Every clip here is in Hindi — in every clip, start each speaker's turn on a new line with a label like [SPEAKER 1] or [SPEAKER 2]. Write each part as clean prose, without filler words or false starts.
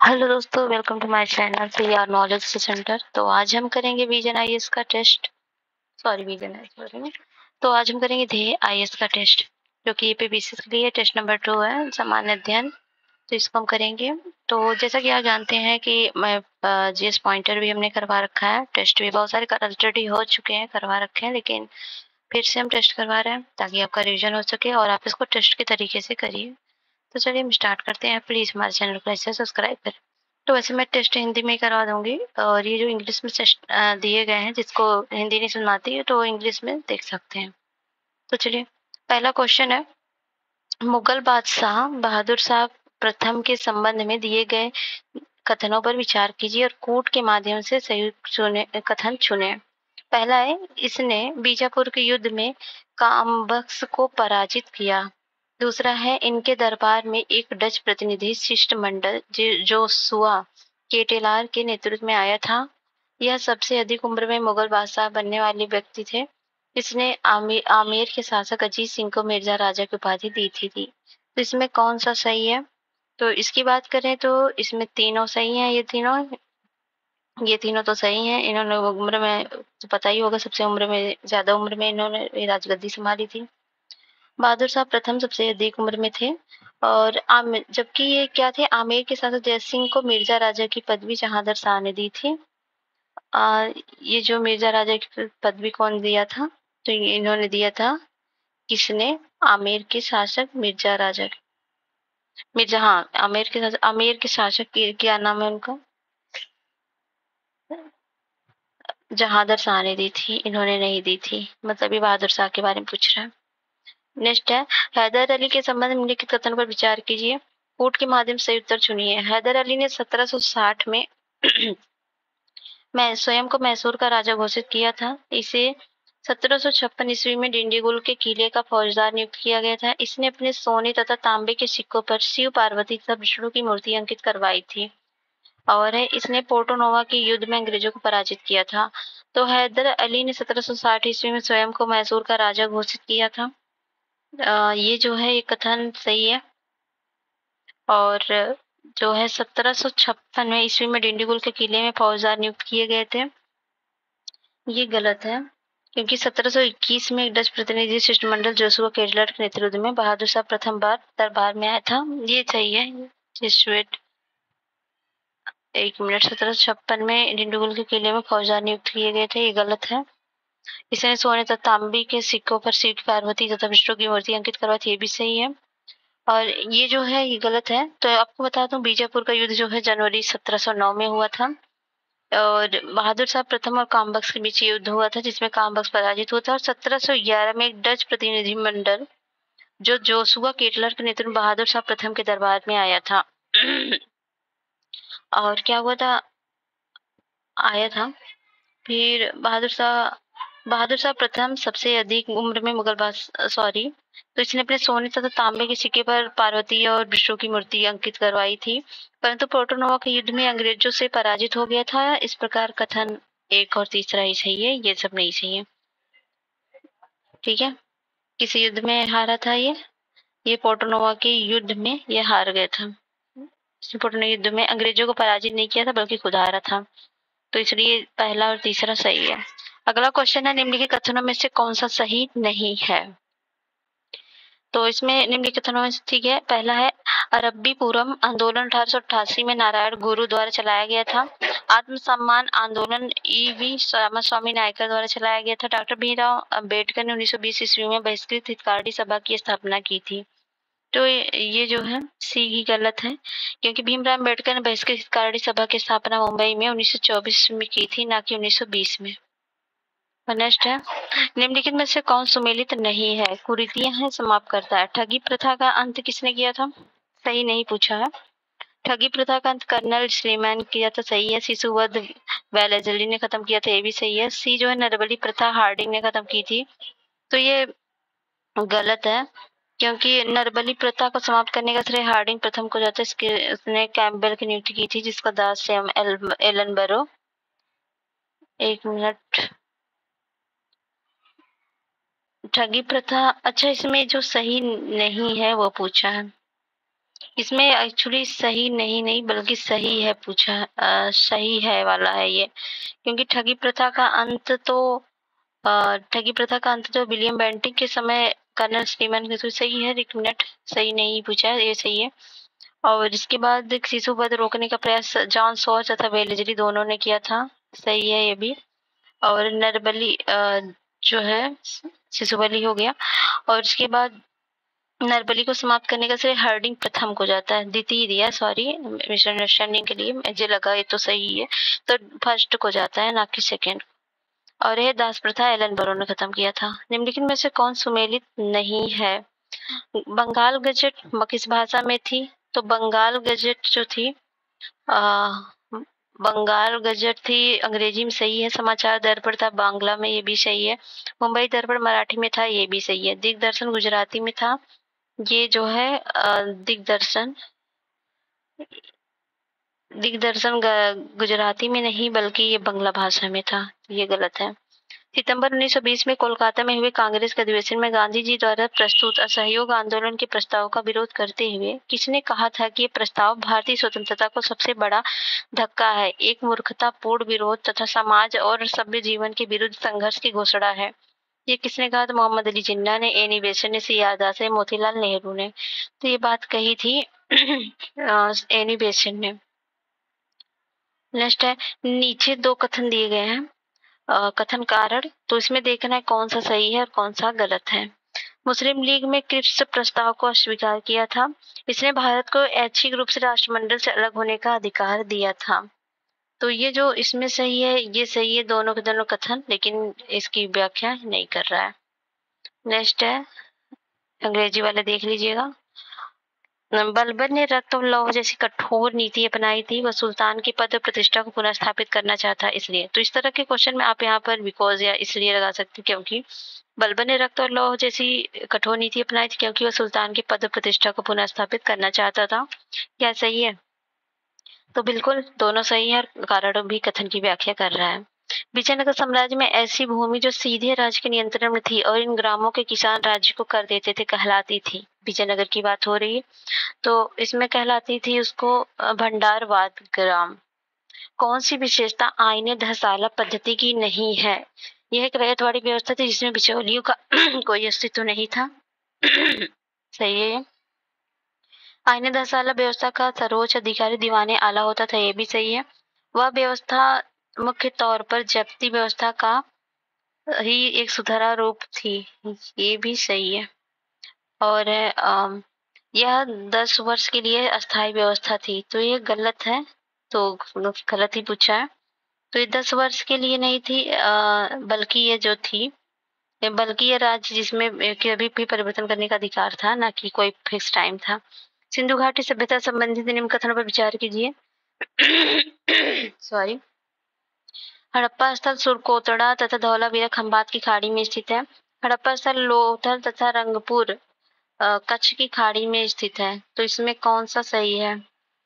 [SPEAKER 1] हेलो दोस्तों, welcome to my channel C R knowledge centre. तो आज हम करेंगे विजन आईएएस का टेस्ट। विजन आईएएस तो आज हम करेंगे ध्येय आईएएस का टेस्ट, जो कि यूपीपीसी के लिए टेस्ट नंबर 2 है, सामान्य अध्ययन। तो इसको हम करेंगे। तो जैसा कि आप जानते हैं कि मैं जीएस पॉइंटर भी हमने करवा रखा है, टेस्ट भी बहुत सारे ऑलरेडी हो चुके हैं, करवा रखे हैं, लेकिन फिर से हम टेस्ट करवा रहे हैं ताकि आपका रिविजन हो सके और आप इसको टेस्ट के तरीके से करिए। तो चलिए हम स्टार्ट करते हैं। प्लीज़ हमारे चैनल को ऐसे सब्सक्राइब करें। तो वैसे मैं टेस्ट हिंदी में ही करवा दूँगी, और ये जो इंग्लिश में टेस्ट दिए गए हैं, जिसको हिंदी नहीं समझ आती है तो इंग्लिश में देख सकते हैं। तो चलिए, पहला क्वेश्चन है, मुगल बादशाह बहादुर शाह प्रथम के संबंध में दिए गए कथनों पर विचार कीजिए और कूट के माध्यम से सही कथन चुने। पहला है, इसने बीजापुर के युद्ध में कामबख्श को पराजित किया। दूसरा है, इनके दरबार में एक डच प्रतिनिधि शिष्टमंडल जोशुआ केटेलार के नेतृत्व में आया था। यह सबसे अधिक उम्र में मुगल बादशाह बनने वाले व्यक्ति थे। इसने आमेर के शासक अजीत सिंह को मिर्जा राजा की उपाधि दी थी। तो इसमें कौन सा सही है? तो इसकी बात करें तो इसमें तीनों सही हैं। ये तीनों तो सही हैं। इन्होंने उम्र में तो पता ही होगा, सबसे ज्यादा उम्र में इन्होंने राजगद्दी संभाली थी। बहादुर शाह प्रथम सबसे अधिक उम्र में थे, और जबकि ये क्या थे, आमेर के शासक जय सिंह को मिर्जा राजा की पदवी जहांगीर शाह ने दी थी। ये जो मिर्जा राजा की पदवी कौन दिया था? तो ये इन्होंने दिया था। किसने? आमेर के शासक मिर्जा राजा मिर्जा हाँ आमेर के शासक क्या नाम है उनका? जहांगीर शाह ने दी थी, इन्होंने नहीं दी थी। मतलब ये बहादुर शाह के बारे में पूछ रहा है। नेक्स्ट है, हैदर अली के संबंध में निम्नलिखित कथन पर विचार कीजिए, कूट के माध्यम से उत्तर चुनिए। हैदर अली ने 1760 में मैं स्वयं को मैसूर का राजा घोषित किया था। इसे 1756 ईस्वी में डिंडीगुल के किले का फौजदार नियुक्त किया गया था। इसने अपने सोने तथा तांबे के सिक्कों पर शिव पार्वती तथा विष्णु की मूर्ति अंकित करवाई थी। और है, इसने पोर्टो नोवा के युद्ध में अंग्रेजों को पराजित किया था। तो हैदर अली ने 1760 ईस्वी में स्वयं को मैसूर का राजा घोषित किया था। ये जो है ये कथन सही है। और जो है 1756 में ईस्वी में डिंडीगुल के किले में फौजदार नियुक्त किए गए थे, ये गलत है, क्योंकि 1721 में एक डच प्रतिनिधि शिष्टमंडल जोशुआ केटलर के नेतृत्व में बहादुर शाह प्रथम बार दरबार में आया था। ये सही है। जस्ट वेट, एक मिनट। 1756 में डिंडीगुल के किले में फौजदार नियुक्त किए गए थे, ये गलत है। इसने सोने तथा तांबे के सिक्कों पर शिव पार्वती तथा विष्णु की मूर्ति अंकित करवाई थी, ये भी सही है। और ये जो है ये गलत है। तो आपको बता दूं, बीजापुर का युद्ध जो है जनवरी 1709 में हुआ था, और बहादुर शाह प्रथम और कामबख्श के बीच युद्ध हुआ था, जिसमें कामबख्श पराजित हुआ था। और 1711 में एक डच प्रतिनिधि मंडल जो जोशुआ केटलर के नेतृत्व में बहादुर शाह प्रथम के दरबार में आया था। और क्या हुआ था? आया था। फिर बहादुर शाह प्रथम सबसे अधिक उम्र में तो इसने अपने सोने तथा तांबे के सिक्के पर पार्वती और विष्णु की मूर्ति अंकित करवाई थी, परंतु पोर्टो नोवा के युद्ध में अंग्रेजों से पराजित हो गया था। इस प्रकार कथन एक और तीसरा ही सही है, ये सब नहीं सही है। ठीक है, किस युद्ध में हारा था? ये पोर्टो नोवा के युद्ध में ये हार गया था। पोर्टो नोवा युद्ध में अंग्रेजों को पराजित नहीं किया था, बल्कि खुद हारा था। तो इसलिए पहला और तीसरा सही है। अगला क्वेश्चन है, निम्नलिखित कथनों में से कौन सा सही नहीं है? तो इसमें निम्नलिखित कथनों में से ठीक है। पहला है, अरब्बी पूरम आंदोलन 1888 में नारायण गुरु द्वारा चलाया गया था। आत्मसम्मान आंदोलन ईवी रामास्वामी नायकर द्वारा चलाया गया था। डॉक्टर भीमराव अंबेडकर ने 1920 ईस्वी में बहिष्कृत हितकारी सभा की स्थापना की थी। तो ये जो है सी ही गलत है, क्योंकि भीमराव अंबेडकर ने बहिष्कृत हितकारी सभा की स्थापना मुंबई में 1924 में की थी, ना कि 1920 में। नेक्स्ट है, निम्नलिखित में से कौन सुमेलित नहीं है? कुरीतियां हैं, समाप्त करता है। ठगी प्रथा का अंत किसने किया था? सही नहीं पूछा है। ठगी प्रथा का अंत कर्नल स्लीमैन किया था, सही है। शिशुवध वेलेस्ली ने खत्म किया था, ये भी सही है। सी जो है, नरबली प्रथा हार्डिंग ने खत्म की थी, तो ये गलत है, क्योंकि नरबली प्रथा को समाप्त करने का श्रेय हार्डिंग प्रथम को जाता है। उसने कैम्पबेल की नियुक्ति की थी, जिसका दास सैम एलन बरो। एक मिनट। ठगी प्रथा, अच्छा, इसमें जो सही नहीं है वो पूछा है। इसमें एक्चुअली सही नहीं बल्कि सही है पूछा, सही है वाला है ये, क्योंकि ठगी प्रथा का अंत तो विलियम बेंटिक के समय कर्नल स्टीमन के तो सही है, लेकिन नेट सही नहीं पूछा है, ये सही है। और इसके बाद शिशु वध रोकने का प्रयास जॉन सॉर तथा वेलेजली दोनों ने किया था, सही है ये भी। और नरबली जो है शिशु बलि हो गया। और इसके बाद नरबली को समाप्त करने का श्रेय हार्डिंग प्रथम को जाता है, द्वितीय दिया, सॉरी मिसअंडरस्टैंडिंग के लिए, मुझे लगा ये तो सही है, तो फर्स्ट को जाता है ना कि सेकंड। और यह दास प्रथा एलन बरो ने खत्म किया था। निम्नलिखित में से कौन सुमेलित नहीं है? बंगाल गजट किस भाषा में थी? तो बंगाल गजट जो थी बंगाल गजट थी अंग्रेजी में, सही है। समाचार दर्पण था बांग्ला में, ये भी सही है। मुंबई दर्पण मराठी में था, ये भी सही है। दिग्दर्शन गुजराती में था, ये जो है दिग्दर्शन गुजराती में नहीं बल्कि ये बंगला भाषा में था, ये गलत है। सितंबर 1920 में कोलकाता में हुए कांग्रेस के अधिवेशन में गांधी जी द्वारा प्रस्तुत असहयोग आंदोलन के प्रस्ताव का विरोध करते हुए किसने कहा था कि ये प्रस्ताव भारतीय स्वतंत्रता को सबसे बड़ा धक्का है, एक मूर्खतापूर्ण विरोध तथा समाज और सभ्य जीवन के विरुद्ध संघर्ष की घोषणा है? ये किसने कहा था? मोहम्मद अली जिन्ना ने, एनी बेसेंट ने, सी आजाद ने, मोतीलाल नेहरू ने। तो ये बात कही थी एनी बेसेंट ने। नेक्स्ट है, नीचे दो कथन दिए गए हैं, कथन कारण, तो इसमें देखना है कौन सा सही है और कौन सा गलत है। मुस्लिम लीग में क्रिप्स प्रस्ताव को अस्वीकार किया था, इसने भारत को ऐच्छिक रूप से राष्ट्रमंडल से अलग होने का अधिकार दिया था। तो ये जो इसमें सही है, ये सही है दोनों के दोनों कथन, लेकिन इसकी व्याख्या नहीं कर रहा है। नेक्स्ट है, अंग्रेजी वाले देख लीजिएगा। बलबन ने रक्त और लौह जैसी कठोर नीति अपनाई थी, वह सुल्तान की पद प्रतिष्ठा को पुनः स्थापित करना चाहता, इसलिए। तो इस तरह के क्वेश्चन में आप यहाँ पर बिकॉज या इसलिए लगा सकते हैं क्योंकि बलबन ने रक्त और लौह जैसी कठोर नीति अपनाई थी क्योंकि वह सुल्तान की पद प्रतिष्ठा को पुनः स्थापित करना चाहता था। क्या सही है? तो बिल्कुल दोनों सही है, कारण भी कथन की व्याख्या कर रहा है। विजयनगर साम्राज्य में ऐसी भूमि जो सीधे राज्य के नियंत्रण में थी और इन ग्रामों के किसान राज्य को कर देते थे कहलाती थी। विजयनगर की बात हो रही है, तो इसमें कहलाती थी उसको भंडारवाद ग्राम। कौन सी विशेषता आईने धसाला पद्धति की नहीं है? यह एक रैयतवाड़ी व्यवस्था थी जिसमें बिचौलियों का कोई अस्तित्व नहीं था। सही है। आईने धसाला व्यवस्था का सर्वोच्च अधिकारी दीवाने आला होता था, ये भी सही है। वह व्यवस्था मुख्य तौर पर जब्ती व्यवस्था का ही एक सुधारा रूप थी, ये भी सही है। और यह 10 वर्ष के लिए अस्थायी व्यवस्था थी, तो ये गलत है, तो गलत ही पूछा है। तो ये 10 वर्ष के लिए नहीं थी, बल्कि ये जो थी, बल्कि ये राज्य जिसमें कभी भी परिवर्तन करने का अधिकार था, ना कि कोई फिक्स टाइम था। सिंधु घाटी सभ्यता संबंधित निम्न कथनों पर विचार कीजिए। सॉरी। हड़प्पा स्थल सुरकोतड़ा तथा धौलावीरा खंबात की खाड़ी में स्थित है। हड़प्पा स्थल लोथल तथा रंगपुर कच्छ की खाड़ी में स्थित है, तो इसमें कौन सा सही है?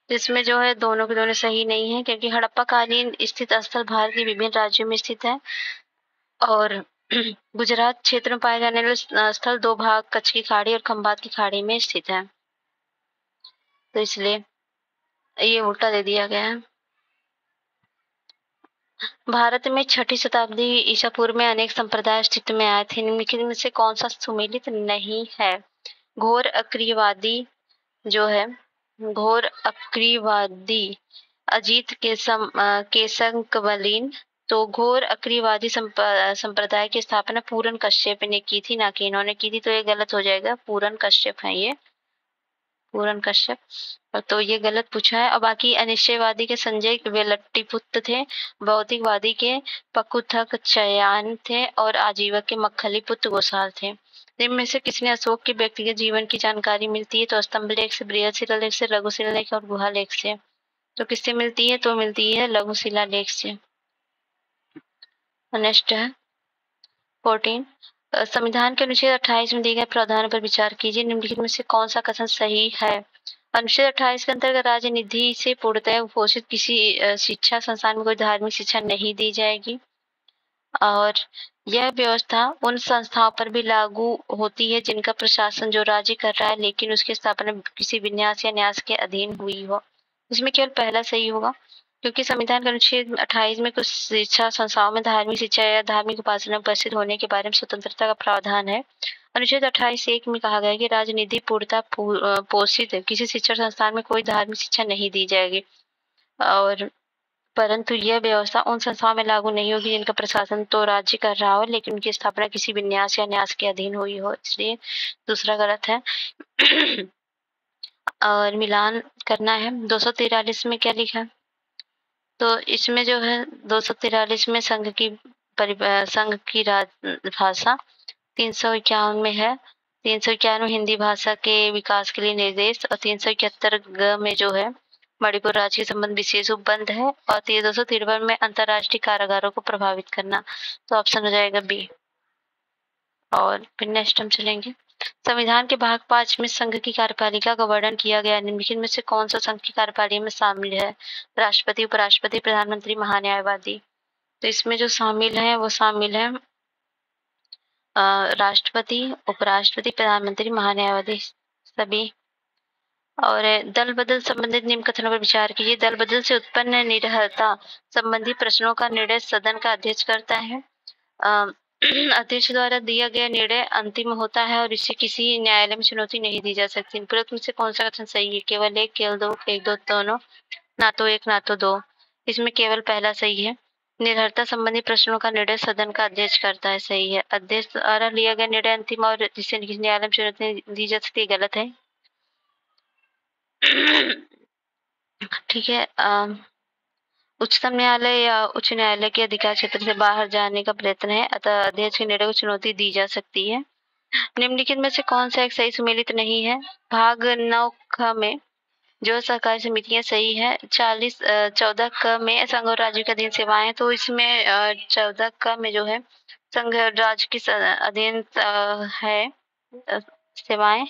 [SPEAKER 1] इसमें जो है दोनों के दोनों सही नहीं है, क्योंकि हड़प्पा कालीन स्थित स्थल भारत के विभिन्न राज्यों में स्थित है और गुजरात क्षेत्र में पाए जाने वाले स्थल दो भाग कच्छ की खाड़ी और खंबात की खाड़ी में स्थित है, तो इसलिए ये उल्टा दे दिया गया है। भारत में 6ठी शताब्दी ईसा पूर्व में अनेक संप्रदाय अस्तित्व में आए थे, निम्नलिखित में से कौन सा सुमेलित नहीं है? घोर अक्रियवादी जो है, घोर अक्रियवादी अजीत केशंकवलीन, तो घोर अक्रियवादी संप्रदाय की स्थापना पूरन कश्यप ने की थी, ना कि इन्होंने की थी, तो ये गलत हो जाएगा। पूरन कश्यप है ये, पूरन कश्यप, तो ये गलत पूछा है। और बाकी अनिश्चयवादी के संजय वेलट्टीपुत्र थे, भौतिकवादी के पकुथक चयान थे और आजीवक के मक्खली पुत्र गोसाल थे। इनमें से किसने अशोक के व्यक्तिगत जीवन की जानकारी मिलती है? तो स्तंभ लेख से, बृहदशिला लेख से, लघुशिला लेख और गुहा लेख से। तो किससे मिलती है? तो मिलती है लघुशिला लेख से। नेक्स्ट है 14, संविधान के अनुच्छेद 28 में दिए गए प्रावधानों पर विचार कीजिए, निम्नलिखित में से कौन सा कथन सही है? अनुच्छेद 28 के अंतर्गत राज्य निधि से पूर्णतः घोषित किसी शिक्षा संस्थान में कोई धार्मिक शिक्षा नहीं दी जाएगी। और यह व्यवस्था उन संस्थाओं पर भी लागू होती है जिनका प्रशासन जो राज्य कर रहा है लेकिन उसकी स्थापना किसी विन्यास या न्यास के अधीन हुई हो। इसमें केवल पहला सही होगा, क्योंकि संविधान के अनुच्छेद 28 में कुछ शिक्षा संस्थाओं में धार्मिक शिक्षा या धार्मिक उपासना उपस्थित होने के बारे में स्वतंत्रता का प्रावधान है। अनुच्छेद 28(1) में कहा गया है कि राजनीति पूर्णतः पोषित किसी शिक्षण संस्थान में कोई धार्मिक शिक्षा नहीं दी जाएगी, और परंतु यह व्यवस्था उन संस्थाओं में लागू नहीं होगी जिनका प्रशासन तो राज्य कर रहा हो लेकिन उनकी स्थापना किसी विन्यास या न्यास के अधीन हुई हो, इसलिए दूसरा गलत है। और मिलान करना है 243 में क्या लिखा है, तो इसमें जो है 243 में संघ की राजभाषा 351 में है, 351 हिंदी भाषा के विकास के लिए निर्देश, और 371 ग में जो है मणिपुर राज्य के संबंध विशेष उपबंध है, और 253 में अंतर्राष्ट्रीय कारागारों को प्रभावित करना। तो ऑप्शन हो जाएगा बी। और फिर नेक्स्ट हम चलेंगे, संविधान के भाग 5 में संघ की कार्यपालिका का वर्णन किया गया निम्नलिखित में से कौन सा संघ की कार्यपालिका में शामिल है? राष्ट्रपति, उपराष्ट्रपति, प्रधानमंत्री, महान्यायवादी। तो इसमें जो शामिल है वो शामिल है राष्ट्रपति, उपराष्ट्रपति, प्रधानमंत्री, महान्यायवादी सभी। और दल बदल संबंधित निम्न कथनों पर विचार कीजिए। दल बदल से उत्पन्न निरर्हता संबंधी प्रश्नों का निर्णय सदन का अध्यक्ष करता है। अध्यक्ष द्वारा दिया गया निर्णय अंतिम होता है और इसे किसी न्यायालय में चुनौती नहीं दी जा सकती। उपरोक्त में से कौन सा कथन सही है? केवल एक, केवल दो, एक दो दोनों, ना तो एक ना तो दो। इसमें केवल पहला सही है। निर्भरता संबंधी प्रश्नों का निर्णय सदन का अध्यक्ष करता है, सही है। अध्यक्ष द्वारा लिया गया निर्णय अंतिम और जिसे न्यायालय में चुनौती दी जा सकती है, गलत है। ठीक है। उच्चतम न्यायालय या उच्च न्यायालय के अधिकार क्षेत्र से बाहर जाने का प्रयत्न है, अतः अध्यक्ष के निर्णय को चुनौती दी जा सकती है। निम्नलिखित में से कौन सा एक सही सुमेलित नहीं है? भाग 9 ख में जो सहकारी समितियां सही है। 14 क में संघ और राज्य के अधीन सेवाएं, तो इसमें 14 क में जो है संघ और राज्य के अधीन है सेवाएं,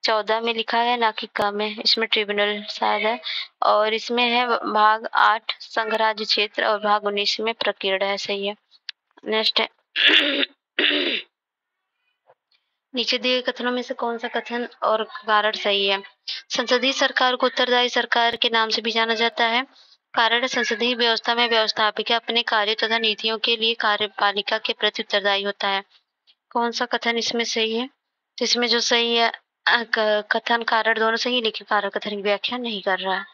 [SPEAKER 1] 14 में लिखा है ना कि क में, इसमें ट्रिब्यूनल शायद है। और इसमें है भाग 8 संघ राज्य क्षेत्र और भाग 19 में प्रकीर्ण है, सही है। नेक्स्ट है नीचे दिए कथनों में से कौन सा कथन और कारण सही है? संसदीय सरकार को उत्तरदायी सरकार के नाम से भी जाना जाता है। कारण संसदीय व्यवस्था में व्यवस्थापिका अपने कार्य तथा नीतियों के लिए कार्यपालिका के प्रति उत्तरदायी होता है। कौन सा कथन इसमें सही है? तो इसमें जो सही है कथन कारण दोनों सही, लेकिन कारण कथन की व्याख्या नहीं कर रहा है।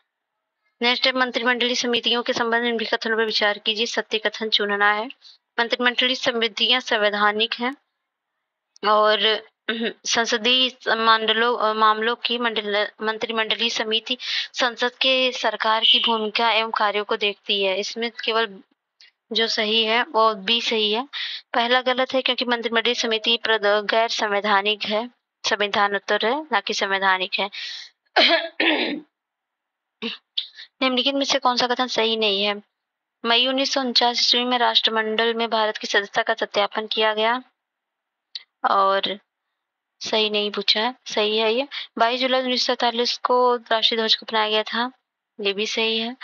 [SPEAKER 1] नेक्स्ट है मंत्रिमंडलीय समितियों के संबंध में कथनों पर विचार कीजिए। सत्य कथन चुनना है। मंत्रिमंडलीय समितियां संवैधानिक हैं और संसदीय मामलों की मंत्रिमंडलीय समिति संसद के सरकार की भूमिका एवं कार्यों को देखती है। इसमें केवल जो सही है वो बी सही है। पहला गलत है क्योंकि मंत्रिमंडलीय समिति गैर संवैधानिक है, संविधानोत्तर है ना कि संवैधानिक है। निम्नलिखित में से कौन सा कथन सही नहीं है? मई 1949 ईस्वी में राष्ट्रमंडल में भारत की सदस्यता का सत्यापन किया गया, और सही नहीं पूछा है, सही है ये। 22 जुलाई 1947 को राष्ट्रीय ध्वज को अपनाया गया था, ये भी सही है।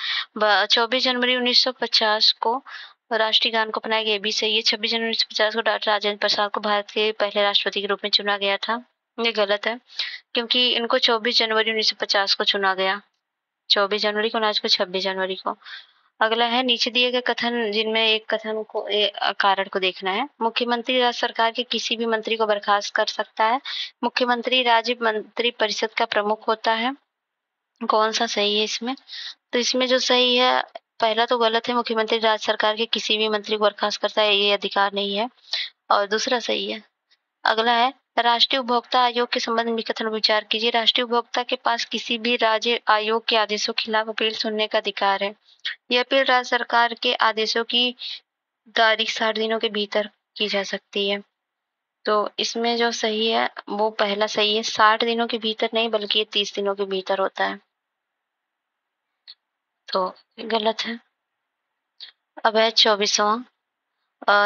[SPEAKER 1] 24 जनवरी 1950 को राष्ट्रीय गान को अपनाया गया, ये भी सही है। 26 जनवरी 1950 को डॉक्टर राजेंद्र प्रसाद को भारत के पहले राष्ट्रपति के रूप में चुना गया था, ये गलत है क्योंकि इनको 24 जनवरी 1950 को चुना गया, 24 जनवरी को, आज को 26 जनवरी को। अगला है नीचे दिए गए कथन जिनमें एक कथन को कारण को देखना है। मुख्यमंत्री राज्य सरकार के किसी भी मंत्री को बर्खास्त कर सकता है। मुख्यमंत्री राज्य मंत्री परिषद का प्रमुख होता है। कौन सा सही है इसमें? तो इसमें जो सही है पहला तो गलत है, मुख्यमंत्री राज्य सरकार के किसी भी मंत्री को बर्खास्त करता है, ये अधिकार नहीं है। और दूसरा सही है। अगला है राष्ट्रीय उपभोक्ता आयोग के संबंध में कथन विचार कीजिए। राष्ट्रीय उपभोक्ता के पास किसी भी राज्य आयोग के आदेशों के खिलाफ अपील सुनने का अधिकार है। यह अपील राज्य सरकार के आदेशों की तारीख 60 दिनों के भीतर की जा सकती है। तो इसमें जो सही है वो पहला सही है, 60 दिनों के भीतर नहीं बल्कि 30 दिनों के भीतर होता है, तो गलत है। अब है 24वां।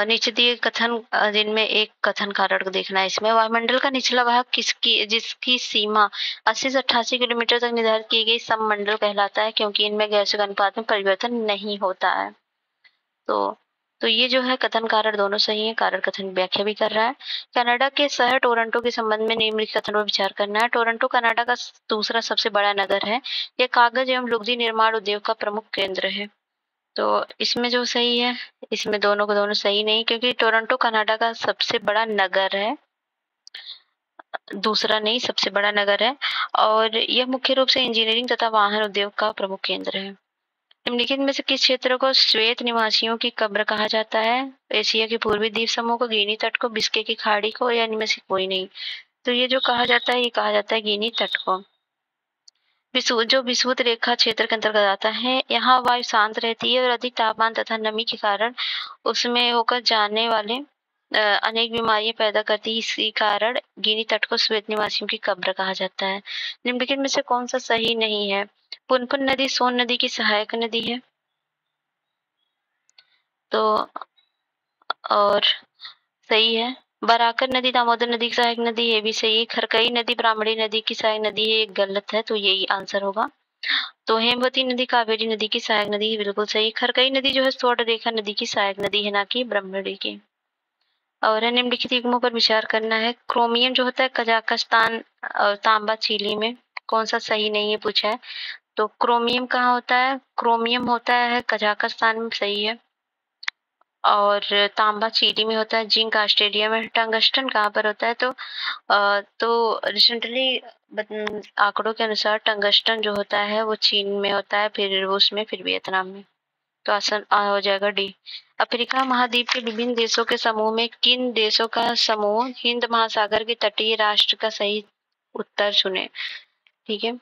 [SPEAKER 1] नीचे दिए कथन जिनमें एक कथन कारण को देखना है। इसमें वायुमंडल का निचला भाग जिसकी सीमा 80 से 88 किलोमीटर तक निर्धारित की गई सममंडल कहलाता है, क्योंकि इनमें गैसों के अनुपात में परिवर्तन नहीं होता है। तो तो ये जो है कथन कारण दोनों सही है, कारण कथन व्याख्या भी कर रहा है। कनाडा के शहर टोरंटो के संबंध में निम्नलिखित कथनों पर विचार करना है। टोरंटो कनाडा का दूसरा सबसे बड़ा नगर है। यह कागज एवं लुगदी निर्माण उद्योग का प्रमुख केंद्र है। तो इसमें जो सही है, इसमें दोनों को दोनों सही नहीं, क्योंकि टोरंटो कनाडा का सबसे बड़ा नगर है, दूसरा नहीं, सबसे बड़ा नगर है। और यह मुख्य रूप से इंजीनियरिंग तथा वाहन उद्योग का प्रमुख केंद्र है। निम्नलिखित में से किस क्षेत्र को श्वेत निवासियों की कब्र कहा जाता है? एशिया के पूर्वी द्वीप समूह को, गिनी तट को, बिस्के की खाड़ी को, या इनमें से कोई नहीं? तो ये जो कहा जाता है, ये कहा जाता है गिनी तट को। जो विषुवत रेखा क्षेत्र के अंतर्गत आता है, यहाँ वायु शांत रहती है और अधिक तापमान तथा नमी के कारण उसमें होकर जाने वाले अनेक बीमारियां पैदा करती है। इसी कारण गिनी तट को श्वेत निवासियों की कब्र कहा जाता है। निम्नलिखित में से कौन सा सही नहीं है? पुनपुन नदी सोन नदी की सहायक नदी है, तो और सही है। बराकर नदी दामोदर नदी की सहायक नदी, ये भी सही है। खरकई नदी ब्राह्मणी नदी की सहायक नदी है, ये गलत है, तो यही आंसर होगा। तो हेमवती नदी कावेरी नदी की सहायक नदी है, बिल्कुल सही। खरकई नदी जो है स्वर्णरेखा नदी की सहायक नदी है, ना कि ब्रह्मणी की। और निम्नलिखित युग्मों पर विचार करना है। क्रोमियम जो होता है कजाकिस्तान और तांबा चिली में, कौन सा सही नहीं है पूछा है। तो क्रोमियम कहाँ होता है? क्रोमियम होता है कजाकिस्तान में, सही है। और तांबा चिली में होता है, जिंक ऑस्ट्रेलिया में। टंगस्टन कहाँ पर होता है? तो रिसेंटली आंकड़ों के अनुसार टंगस्टन जो होता है वो चीन में होता है, फिर रूस में, फिर वियतनाम में। तो आसान हो जाएगा डी। अफ्रीका महाद्वीप के विभिन्न देशों के समूह में किन देशों का समूह हिंद महासागर के तटीय राष्ट्र का सही उत्तर चुने? ठीक है,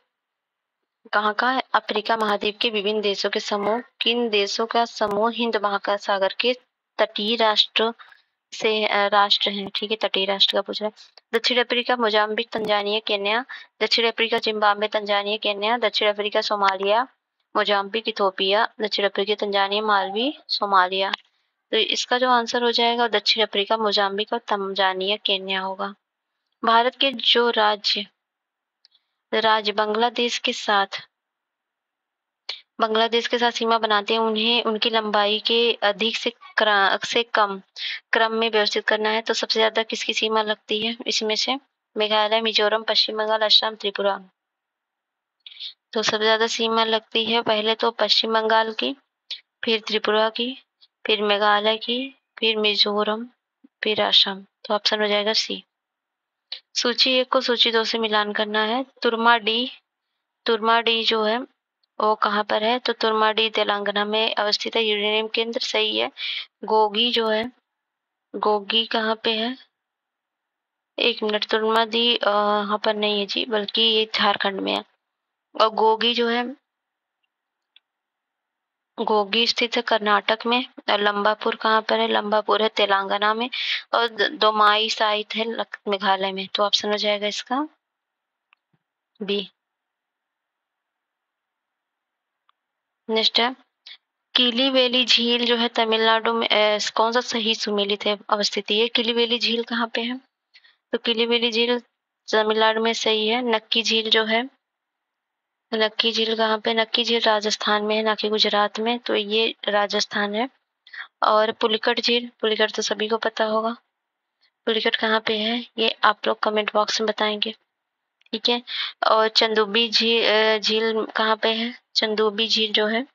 [SPEAKER 1] कहाँ का? अफ्रीका महाद्वीप के विभिन्न देशों के समूह, किन देशों का समूह हिंद महासागर के तटीय राष्ट्र से राष्ट्र हैं? ठीक है, तटीय राष्ट्र का पूछ रहा है। दक्षिण अफ्रीका, मोजाम्बिक, तंजानिया, केन्या। दक्षिण अफ्रीका, जिम्बाब्वे, तंजानिया, केन्या। दक्षिण अफ्रीका, सोमालिया, मोजाम्बिक, इथोपिया। दक्षिण अफ्रीका, तंजानिया, मालवी, सोमालिया। तो इसका जो आंसर हो जाएगा दक्षिण अफ्रीका, मोजाम्बिक और तंजानिया, केन्या होगा। भारत के जो राज्य बांग्लादेश के साथ सीमा बनाते हैं, उन्हें उनकी लंबाई के अधिक से कम क्रम में व्यवस्थित करना है। तो सबसे ज्यादा किसकी सीमा लगती है इसमें से? मेघालय, मिजोरम, पश्चिम बंगाल, असम, त्रिपुरा। तो सबसे ज्यादा सीमा लगती है पहले तो पश्चिम बंगाल की, फिर त्रिपुरा की, फिर मेघालय की, फिर मिजोरम, फिर असम। तो ऑप्शन हो जाएगा सी। सूची 1 को सूची 2 से मिलान करना है। तुरमा डी जो है वो कहाँ पर है? तो तुरमा डी तेलंगाना में अवस्थित है, यूरेनियम केंद्र, सही है। गोगी जो है, गोगी कहाँ पे है? एक मिनट, तुरमा दी यहाँ पर नहीं है जी, बल्कि ये झारखंड में है। और गोगी जो है, गोगी स्थित है कर्नाटक में। और लंबापुर कहाँ पर है? लंबापुर है तेलंगाना में। और दोमाई साइट है मेघालय में। तो ऑप्शन हो जाएगा इसका बी। नेक्स्ट है, किलीवेली झील जो है तमिलनाडु में कौन सा सही सुमेलित है अवस्थित है? किलीवेली झील कहाँ पे है? तो किलीवेली झील तमिलनाडु में, सही है। नक्की झील जो है, नक्की झील कहाँ पे? नक्की झील राजस्थान में है, ना कि गुजरात में, तो ये राजस्थान है। और पुलिकट झील, पुलिकट तो सभी को पता होगा, पुलिकट कहाँ पे है ये आप लोग कमेंट बॉक्स में बताएंगे, ठीक है। और चंदुबी झील कहाँ पे है? चंदुबी झील जो है,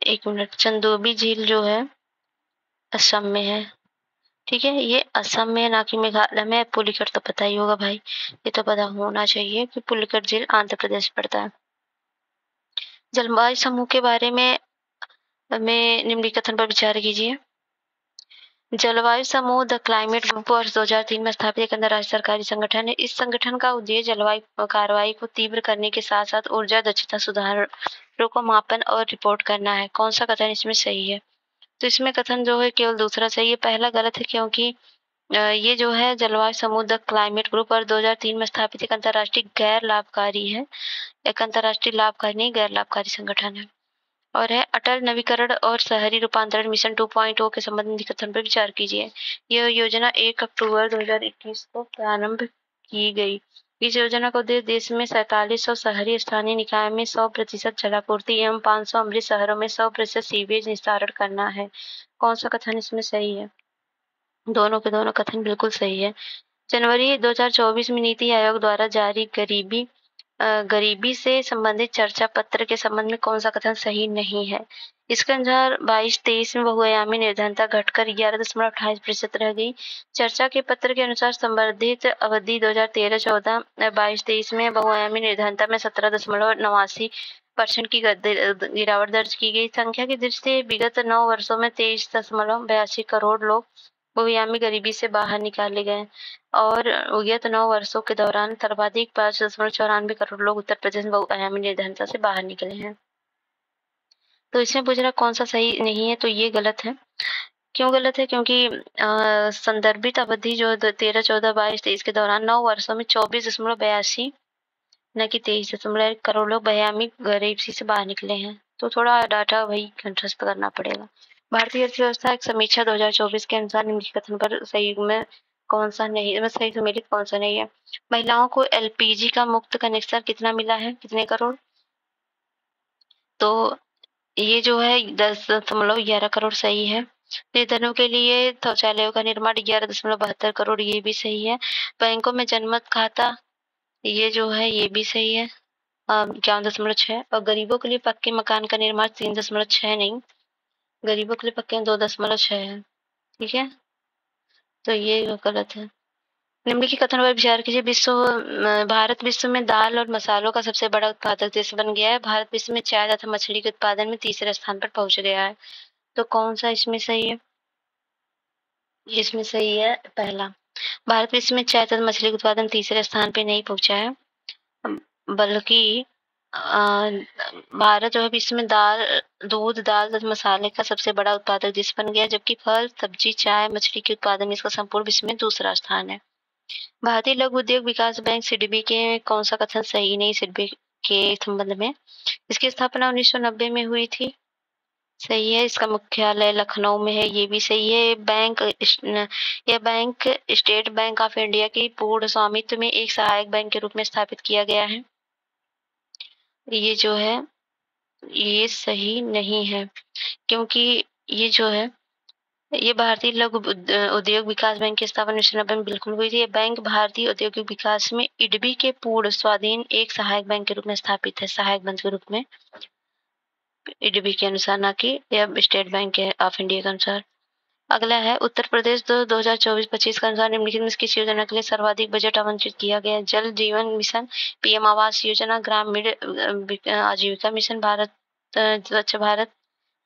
[SPEAKER 1] एक मिनट, चंदोबी झील जो है असम में है, ठीक है। ये असम में, ना कि मेघालय में। पुलिकट तो पता ही होगा भाई, ये तो पता होना चाहिए कि पुलिकट झील आंध्र प्रदेश पड़ता है। जलवायु समूह के बारे में निम्नलिखित कथन पर विचार कीजिए। जलवायु समूह द क्लाइमेट ग्रुप वर्ष 2003 में स्थापित एक अंतरराष्ट्रीय सरकारी संगठन है। इस संगठन का उद्देश्य जलवायु कार्रवाई को तीव्र करने के साथ साथ ऊर्जा दक्षता सुधारों को मापन और रिपोर्ट करना है। कौन सा कथन इसमें सही है? तो इसमें कथन जो है केवल दूसरा सही है, पहला गलत है, क्योंकि ये जो है जलवायु समूह द क्लाइमेट ग्रुप और 2003 में स्थापित एक अंतरराष्ट्रीय गैर लाभकारी है, एक अंतरराष्ट्रीय लाभकारी नहीं गैर लाभकारी संगठन है। और है अटल नवीकरण और शहरी रूपांतरण मिशन 2.0 के संबंधित कथन पर विचार कीजिए। यह योजना 1 अक्टूबर 2021 को प्रारंभ की गई। इस योजना का उद्देश्य देश में 4700 शहरी स्थानीय निकाय में 100% जलापूर्ति एवं 500 अमृत शहरों में 100% सीवेज निस्तारण करना है। कौन सा कथन इसमें सही है? दोनों के दोनों कथन बिल्कुल सही है। जनवरी 2024 में नीति आयोग द्वारा जारी गरीबी से संबंधित चर्चा पत्र के संबंध में कौन सा कथन सही नहीं है? इसके अनुसार 22-23 में बहुआयामी निर्धनता घटकर 11.28% रह गई। चर्चा के पत्र के अनुसार संबंधित अवधि 2013-14 22-23 में बहुआयामी निर्धनता में 17.89% की गिरावट दर्ज की गई। संख्या की दृष्टि से विगत 9 वर्षों में 23.82 करोड़ लोग बहुआयामी गरीबी से बाहर निकाले गए और विगत 9 वर्षों के दौरान सर्वाधिक 5.94 करोड़ लोग उत्तर प्रदेश में बहुआयामी निर्धनता से बाहर निकले हैं। तो इसमें पूछ रहा कौन सा सही नहीं है, तो ये गलत है। क्यों गलत है? क्योंकि संदर्भित अवधि जो 13, 14, 22, 23 के दौरान 9 वर्षों में 24.82 न कि 23.1 करोड़ लोग बहुआयामी गरीबी से बाहर निकले हैं। तो थोड़ा डाटा वही कंट्रास्ट करना पड़ेगा। भारतीय अर्थव्यवस्था एक समीक्षा 2024 के अनुसार निम्नलिखित कथन पर सही में कौन सा नहीं है, सही सम्मिलित कौन सा नहीं है? महिलाओं को एलपीजी का मुफ्त कनेक्शन कितना मिला है, कितने करोड़? तो ये जो है 10.11 करोड़ सही है। निर्धनों के लिए शौचालयों का निर्माण 11.72 करोड़, ये भी सही है। बैंकों में जनमत खाता, ये जो है ये भी सही है, 51.6। और गरीबों के लिए पक्के मकान का निर्माण 3.6 नहीं, गरीबों के लिए पक्के 2.6 है। ठीक है, तो ये गलत है। निम्नलिखित कथन पर विचार कीजिए। भारत विश्व में दाल और मसालों का सबसे बड़ा उत्पादक देश बन गया है। भारत विश्व में चाय तथा मछली के उत्पादन में तीसरे स्थान पर पहुंच गया है। तो कौन सा इसमें सही है? इसमें सही है पहला। भारत विश्व में चाय तथा मछली के उत्पादन तीसरे स्थान पे नहीं पहुंचा है, बल्कि भारत जो है विश्व में दूध, दाल तथा मसाले का सबसे बड़ा उत्पादक देश बन गया, जबकि फल, सब्जी, चाय, मछली के उत्पादन में इसका संपूर्ण विश्व में दूसरा स्थान है। भारतीय लघु उद्योग विकास बैंक सिडबी के कौन सा कथन सही नहीं सिडबी के संबंध में? इसकी स्थापना 1990 में हुई थी, सही है। इसका मुख्यालय लखनऊ में है, ये भी सही है। यह bank state bank of India की पूर्ण स्वामित्व में एक सहायक बैंक के रूप में स्थापित किया गया है, ये जो है ये सही नहीं है, क्योंकि ये जो है ये भारतीय लघु उद्योग विकास बैंक की स्थापना 1990 में बिल्कुल हुई थी। ये बैंक भारतीय औद्योगिक विकास में इडबी के पूर्ण स्वाधीन एक सहायक बैंक के रूप में स्थापित है, सहायक बैंक के रूप में, इडबी के अनुसार, ना कि यह स्टेट बैंक ऑफ इंडिया के अनुसार। अगला है उत्तर प्रदेश 2024-25 के अनुसार निम्नलिखित में किस योजना के लिए सर्वाधिक बजट आवंटित किया गया? जल जीवन मिशन, पीएम आवास योजना, ग्रामीण आजीविका मिशन, भारत स्वच्छ भारत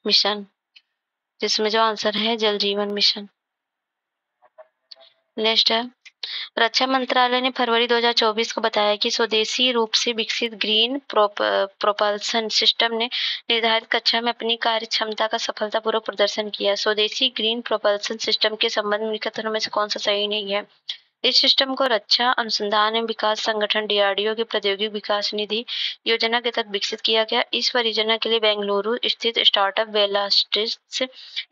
[SPEAKER 1] मिशन, जिसमें जो आंसर है जल जीवन मिशन। नेक्स्ट है, रक्षा मंत्रालय ने फरवरी 2024 को बताया कि स्वदेशी रूप से विकसित ग्रीन प्रोपल्सन सिस्टम ने निर्धारित कक्षा में अपनी कार्य क्षमता का सफलतापूर्वक प्रदर्शन किया। स्वदेशी ग्रीन प्रोपल्सन सिस्टम के संबंध में कथनों में से कौन सा सही नहीं है? इस सिस्टम को रक्षा अनुसंधान एवं विकास संगठन डीआरडीओ की प्रौद्योगिकी विकास निधि योजना के तहत विकसित किया गया। इस परियोजना के लिए बेंगलुरु स्थित स्टार्टअप वेलास्टिस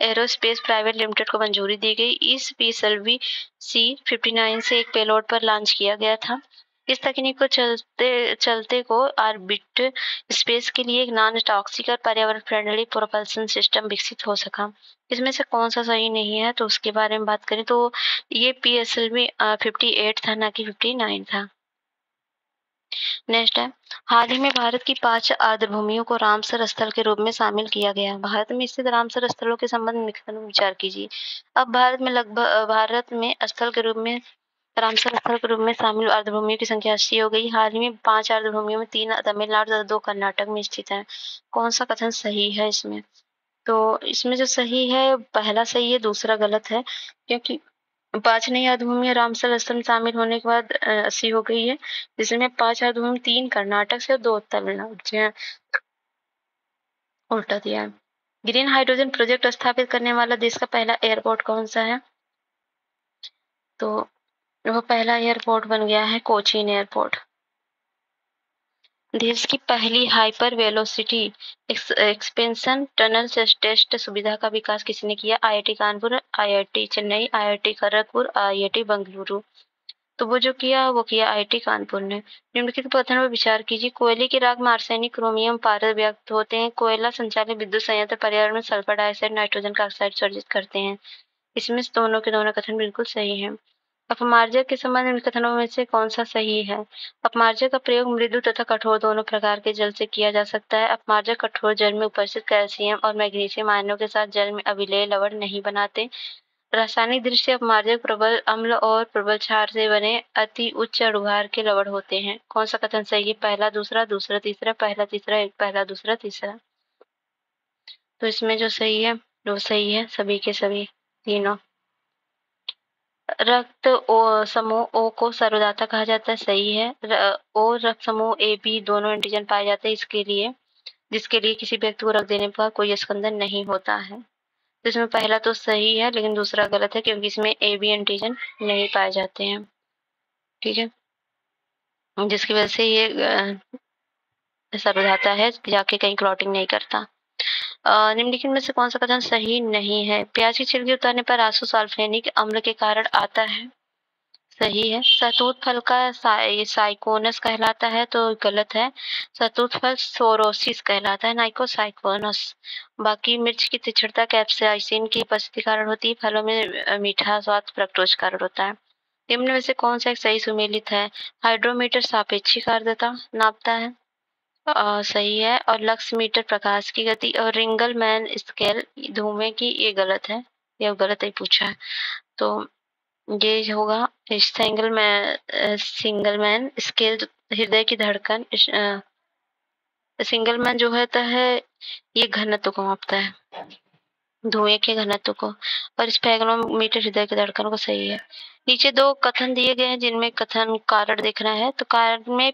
[SPEAKER 1] एरोस्पेस प्राइवेट लिमिटेड को मंजूरी दी गई। इस पीएसएलवी C-59 से एक पेलोड पर लॉन्च किया गया था। इस तकनीक को चलते को ऑर्बिट स्पेस के लिए एक नॉन टॉक्सिक और पर्यावरण फ्रेंडली प्रोपल्सन सिस्टम विकसित हो सका। इसमें से कौन सा सही नहीं है, तो उसके बारे में बात करें तो ये पीएसएलवी 58 था, ना कि 59 था। नेक्स्ट है, हाल ही में भारत की 5 आर्द्रभूमियों को रामसर स्थल के रूप में शामिल किया गया। भारत में स्थित रामसर स्थलों के संबंध में विचार कीजिए। अब भारत में स्थल के रूप में रामसर स्थल के रूप में शामिल आर्द्रभूमियों की संख्या 80 हो गई। हाल ही में 5 आर्द्रभूमियों में 3 तमिलनाडु तथा 2 कर्नाटक में स्थित है। कौन सा कथन सही है इसमें? तो इसमें जो सही है पहला सही है, दूसरा गलत है, क्योंकि 5 नई आर्द्रभूमियां रामसर स्थल में शामिल होने के बाद 80 हो गई है, जिसमें 5 आर्द्रभूमि 3 कर्नाटक से और 2 तमिलनाडु से, उल्टा दिया है। ग्रीन हाइड्रोजन प्रोजेक्ट स्थापित करने वाला देश का पहला एयरपोर्ट कौन सा है? तो वो पहला एयरपोर्ट बन गया है कोचीन एयरपोर्ट। देश की पहली hyper velocity expansion tunnel test सुविधा का विकास किसने किया? IIT Kanpur, IIT Chennai, IIT Kharagpur, IIT Bengaluru. तो वो जो किया वो किया आईआईटी कानपुर ने। निम्नलिखित कथन पर विचार कीजिए। कोयले की राख में आर्सेनिक, क्रोमियम, पारद व्यक्त होते हैं। कोयला संचालित विद्युत संयंत्र पर्यावरण में सल्फर डाइऑक्साइड, नाइट्रोजन का ऑक्साइड सर्जित करते हैं। इसमें से दोनों के दोनों कथन बिल्कुल सही हैं। अपमार्जक के संबंध में कथनों में से कौन सा सही है? अपमार्जक का प्रयोग मृदु तथा कठोर दोनों प्रकार के जल से किया जा सकता है। अपमार्जक कठोर जल में उपस्थित कैल्शियम और मैग्नीशियम आयनों के साथ जल में अविलेय लवण नहीं बनाते। रासायनिक दृष्टि से अपमार्जक प्रबल अम्ल और प्रबल क्षार से बने अति उच्च अणुभार के लवण होते हैं। कौन सा कथन सही है? पहला, दूसरा, दूसरा, तीसरा, पहला, तीसरा, एक, पहला, दूसरा, तीसरा। तो इसमें जो सही है वो सही है, सभी के सभी तीनों। रक्त समूह ओ को सर्वदाता कहा जाता है, सही है। ओ रक्त समूह ए बी दोनों एंटीजन पाए जाते हैं इसके लिए, जिसके लिए किसी व्यक्ति को रक्त देने पर कोई स्कंदन नहीं होता है। तो इसमें पहला तो सही है लेकिन दूसरा गलत है, क्योंकि इसमें ए बी एंटीजन नहीं पाए जाते हैं। ठीक है, जिसकी वजह से ये सर्वधाता है, जाके कहीं क्लॉटिंग नहीं करता। निम्नलिखित में से कौन सा कथन सही नहीं है? प्याज की छिलकी उतारने पर आंसू सल्फोनिक अम्ल के कारण आता है, सही है। शहतूत फल का साइकोनस कहलाता है, तो गलत है। शहतूत फल सोरोसिस कहलाता है, नाइकोसाइकोनस। बाकी मिर्च की तीक्ष्णता कैप्साइसिन की उपस्थिति कारण होती है। फलों में मीठा स्वाद फ्रक्टोज कारण होता है। निम्न में से कौन सा एक सही सुमेलित है? हाइड्रोमीटर सापेक्षिक आर्द्रता नापता है, सही है। और लक्स मीटर प्रकाश की गति, और रिंगलमैन स्केल धुएं की, ये गलत है, ये गलत ही पूछा है। तो ये होगा सिंगलमैन स्केल, हृदय की धड़कन। सिंगलमैन जो होता है ये घनत्व को मापता है, धुएं के घनत्व को, और स्पेग्नोमीटर हृदय की धड़कन को, सही है। नीचे दो कथन दिए गए हैं जिनमें कथन कारण देखना है। तो कारण में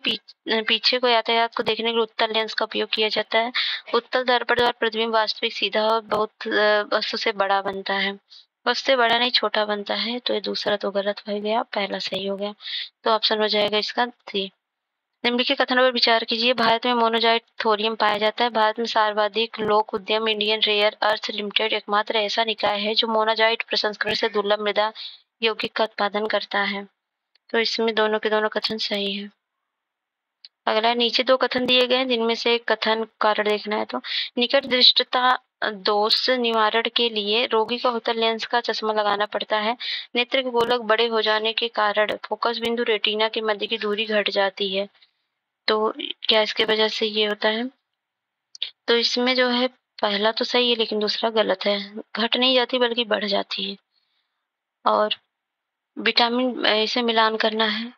[SPEAKER 1] पीछे को यातायात को देखने के लिए उत्तल लेंस का उपयोग किया जाता है। उत्तल दर्पण द्वारा प्रतिबिंब वास्तविक सीधा और बहुत वस्तु से बड़ा बनता है, वस्तु से बड़ा नहीं छोटा बनता है। तो ये दूसरा तो गलत हो गया, पहला सही हो गया। तो ऑप्शन हो जाएगा इसका सी। निम्नलिखित कथनों पर विचार कीजिए। भारत में मोनोजाइट थोरियम पाया जाता है। भारत में सर्वाधिक लोक उद्यम इंडियन रेयर अर्थ लिमिटेड एकमात्र ऐसा निकाय है जो मोनोजाइट प्रसंस्करण से दुर्लभ मृदा यौगिक का उत्पादन करता है। तो इसमें दोनों के दोनों कथन सही है। अगला, नीचे दो कथन दिए गए हैं जिनमें से एक कथन कारण देखना है। तो निकट दृष्टता दोष निवारण के लिए रोगी को उत्तल लेंस का चश्मा लगाना पड़ता है। नेत्र के गोलक बड़े हो जाने के कारण फोकस बिंदु रेटिना के मध्य की दूरी घट जाती है। तो क्या इसके वजह से ये होता है? तो इसमें जो है पहला तो सही है लेकिन दूसरा गलत है, घट नहीं जाती बल्कि बढ़ जाती है। और विटामिन इसे मिलान करना है,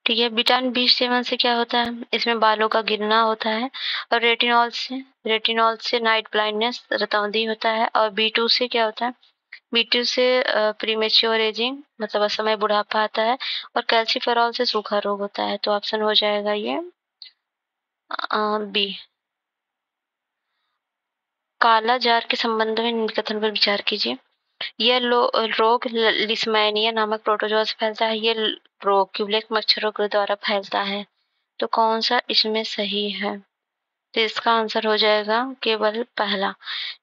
[SPEAKER 1] ठीक है। विटामिन बी सेवन से क्या होता है? इसमें बालों का गिरना होता है। और रेटिनॉल से नाइट ब्लाइंडनेस, रतौंधी होता है। और B2 से क्या होता है? B2 से प्रीमेच्योर एजिंग, मतलब असमय बुढ़ापा आता है। और कैल्सीफेरॉल से सूखा रोग होता है। तो ऑप्शन हो जाएगा ये बी। काला जार के संबंध में निम्न कथन पर विचार कीजिए। यह रोग लिस्मैनिया नामक प्रोटोजोआ से फैलता है। ये रोग क्यूलेक्स मच्छरों के द्वारा फैलता है। तो कौन सा इसमें सही है? तो इसका आंसर हो जाएगा केवल पहला।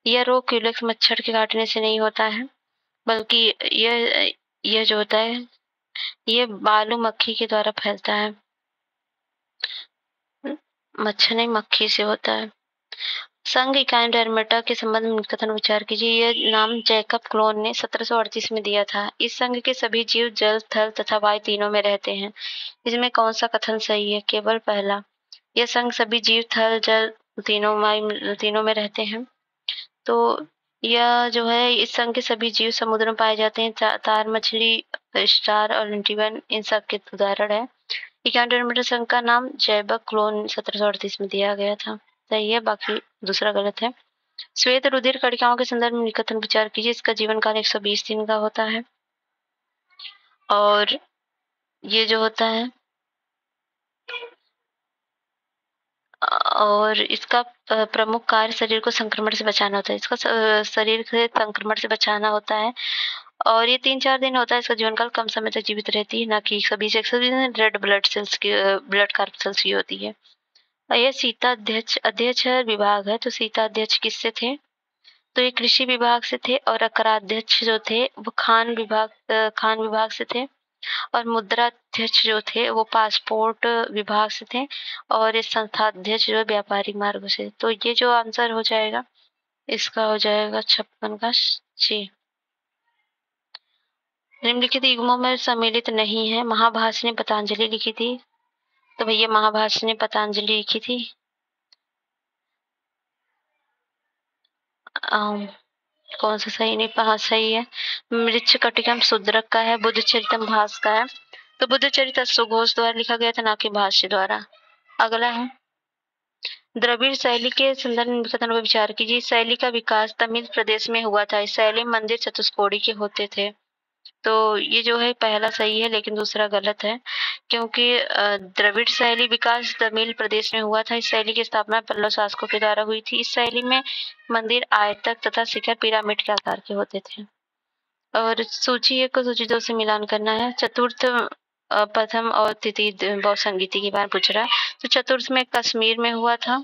[SPEAKER 1] यह रोग क्यूलेक्स मच्छर के काटने से नहीं होता है, बल्कि यह जो होता है ये बालू मक्खी के द्वारा फैलता है, मच्छर नहीं मक्खी से होता है। संघ इकाई डर्मेटा के संबंध में कथन विचार कीजिए। यह नाम जैकब क्लोन ने 1738 में दिया था। इस संघ के सभी जीव जल, थल तथा वायु तीनों में रहते हैं। इसमें कौन सा कथन सही है? केवल पहला। यह संघ सभी जीव थल, जल तीनों में रहते हैं। तो यह जो है इस संघ के सभी जीव समुद्र में पाए जाते हैं। तार मछली, स्टार और लिंटीवन इन सब के उदाहरण है। इकाई डर्मेटा संघ का नाम जैकब क्लोन 1738 में दिया गया था, सही है। बाकी दूसरा गलत है। श्वेत रुधिर कणिकाओं के संदर्भ में निकटतम विचार कीजिए। इसका जीवन काल 120 दिन का होता है। और ये जो होता है और इसका प्रमुख कार्य शरीर को संक्रमण से बचाना होता है। इसका शरीर से संक्रमण से बचाना होता है। और ये 3-4 दिन होता है। इसका जीवन काल कम समय तक जीवित रहती है, ना कि 120 से 120 दिन रेड ब्लड सेल्स की ब्लड कार्प सेल्स की होती है। और ये सीता अध्यक्ष विभाग है। तो सीता अध्यक्ष किससे थे? तो ये कृषि विभाग से थे और अकराध्यक्ष जो थे वो खान विभाग से थे और मुद्राध्यक्ष जो थे वो पासपोर्ट विभाग से थे और ये संस्थाध्यक्ष जो व्यापारी मार्ग से। तो ये जो आंसर हो जाएगा इसका हो जाएगा 56 का C। निम्नलिखित युग्मों में सम्मिलित नहीं है। महाभाष्य ने पतंजलि लिखी थी, तो भैया महाभाष्य ने पतंजलि लिखी थी। कौन सा सही नहीं, हाँ सही है। मृच्छकटिकम शूद्रक का है, बुद्ध चरितम भास का है। तो बुद्ध चरित सुघोष द्वारा लिखा गया था, ना कि भाष्य द्वारा। अगला है द्रविड़ शैली के संदर्भ कथन पर विचार कीजिए। शैली का विकास तमिल प्रदेश में हुआ था। इस शैली में मंदिर चतुष्कोणीय के होते थे। तो ये जो है पहला सही है लेकिन दूसरा गलत है, क्योंकि द्रविड़ शैली विकास तमिल प्रदेश में हुआ था। इस शैली की स्थापना पल्लव शासकों के द्वारा हुई थी। इस शैली में मंदिर आयतक तथा शिखर पिरामिड के आकार के होते थे। और सूची 1 को सूची 2 से मिलान करना है। चतुर्थ प्रथम और तृतीय बौद्ध संगीति के बारे में पूछ रहा है। तो चतुर्थ में कश्मीर में हुआ था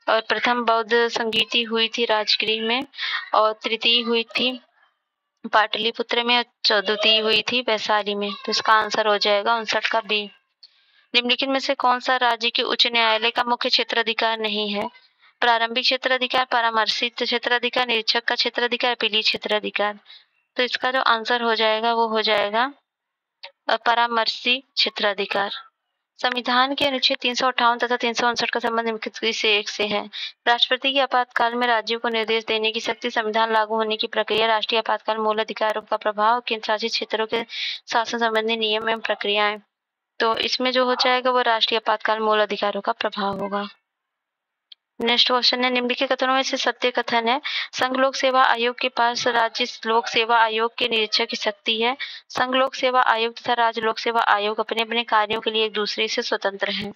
[SPEAKER 1] और प्रथम बौद्ध संगीति हुई थी राजगृह में और तृतीय हुई थी पाटलिपुत्र में और चौथी हुई थी वैशाली में। तो इसका आंसर हो जाएगा 59 का B। निम्नलिखित में से कौन सा राज्य के उच्च न्यायालय का मुख्य क्षेत्राधिकार नहीं है? प्रारंभिक क्षेत्राधिकार, परामर्शित क्षेत्राधिकार, निरीक्षक का क्षेत्राधिकार, अपीलीय क्षेत्राधिकार। तो इसका जो आंसर हो जाएगा वो हो जाएगा परामर्शी क्षेत्राधिकार। संविधान के अनुच्छेद 358 तथा 359 का संबंध निम्नलिखित से एक से है। राष्ट्रपति की आपातकाल में राज्यों को निर्देश देने की शक्ति, संविधान लागू होने की प्रक्रिया, राष्ट्रीय आपातकाल मूल अधिकारों का प्रभाव, केंद्र शासित क्षेत्रों के शासन संबंधी नियम एवं प्रक्रियाएं। तो इसमें जो हो जाएगा वो राष्ट्रीय आपातकाल मूल अधिकारों का प्रभाव होगा। नेक्स्ट क्वेश्चन है निम्नलिखित कथनों में से सत्य कथन है। संघ लोक सेवा आयोग के पास राज्य लोक सेवा आयोग के निरीक्षक की शक्ति है। संघ लोक सेवा आयोग तथा राज्य लोक सेवा आयोग अपने अपने कार्यों के लिए एक दूसरे से स्वतंत्र हैं।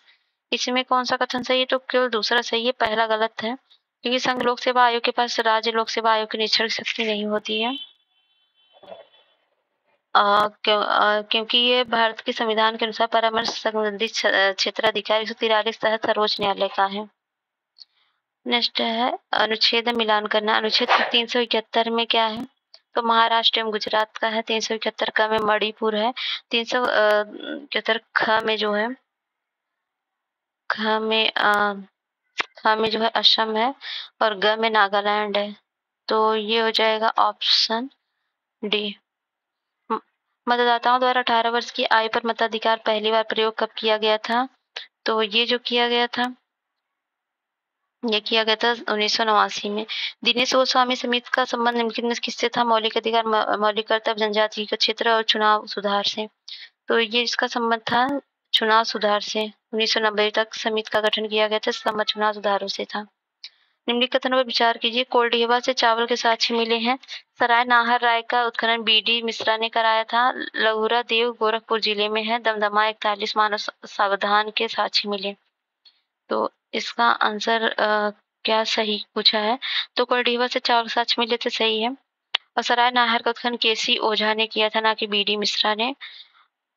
[SPEAKER 1] इसमें कौन सा कथन सही है? तो केवल दूसरा सही है, पहला गलत है, क्योंकि संघ लोक सेवा आयोग के पास राज्य लोक सेवा आयोग की निरीक्षक शक्ति नहीं होती है। क्योंकि ये भारत के संविधान के अनुसार परामर्श संबंधित क्षेत्राधिकार 143 तहत सर्वोच्च न्यायालय का है। नेक्स्ट है अनुच्छेद मिलान करना। अनुच्छेद 371 में क्या है? तो महाराष्ट्र एवं गुजरात का है। 371 का में मणिपुर है। 371 ख में जो है ख में जो है असम है और ग में नागालैंड है। तो ये हो जाएगा ऑप्शन D। मतदाताओं द्वारा 18 वर्ष की आयु पर मताधिकार पहली बार प्रयोग कब किया गया था? तो ये जो किया गया था ये किया गया था 1989 में। दिनेश गोस्वामी समिति का संबंध निम्नलिखित में किससे था? मौलिक अधिकार, मौलिक कर्तव्य, जनजाति का क्षेत्र और चुनाव सुधार से। तो ये इसका संबंध था चुनाव सुधार से। 1990 तक समिति का गठन किया गया था, संबंध चुनाव सुधारों से था। निम्नलिखित कथनों पर विचार कीजिए। कोल्डिहवा से चावल के साक्ष्य मिले हैं। सराय नाहर राय का उत्खनन BD मिश्रा ने कराया था। लहुरा देव गोरखपुर जिले में है। दमदमा 41 मानव सावधान के साक्ष्य मिले। तो इसका आंसर क्या सही पूछा है? तो कोल्डिहवा से चावल साक्ष्य मिले थे, सही है। और सराय नाहर का उत्खनन KC ओझा ने किया था, ना कि BD मिश्रा ने।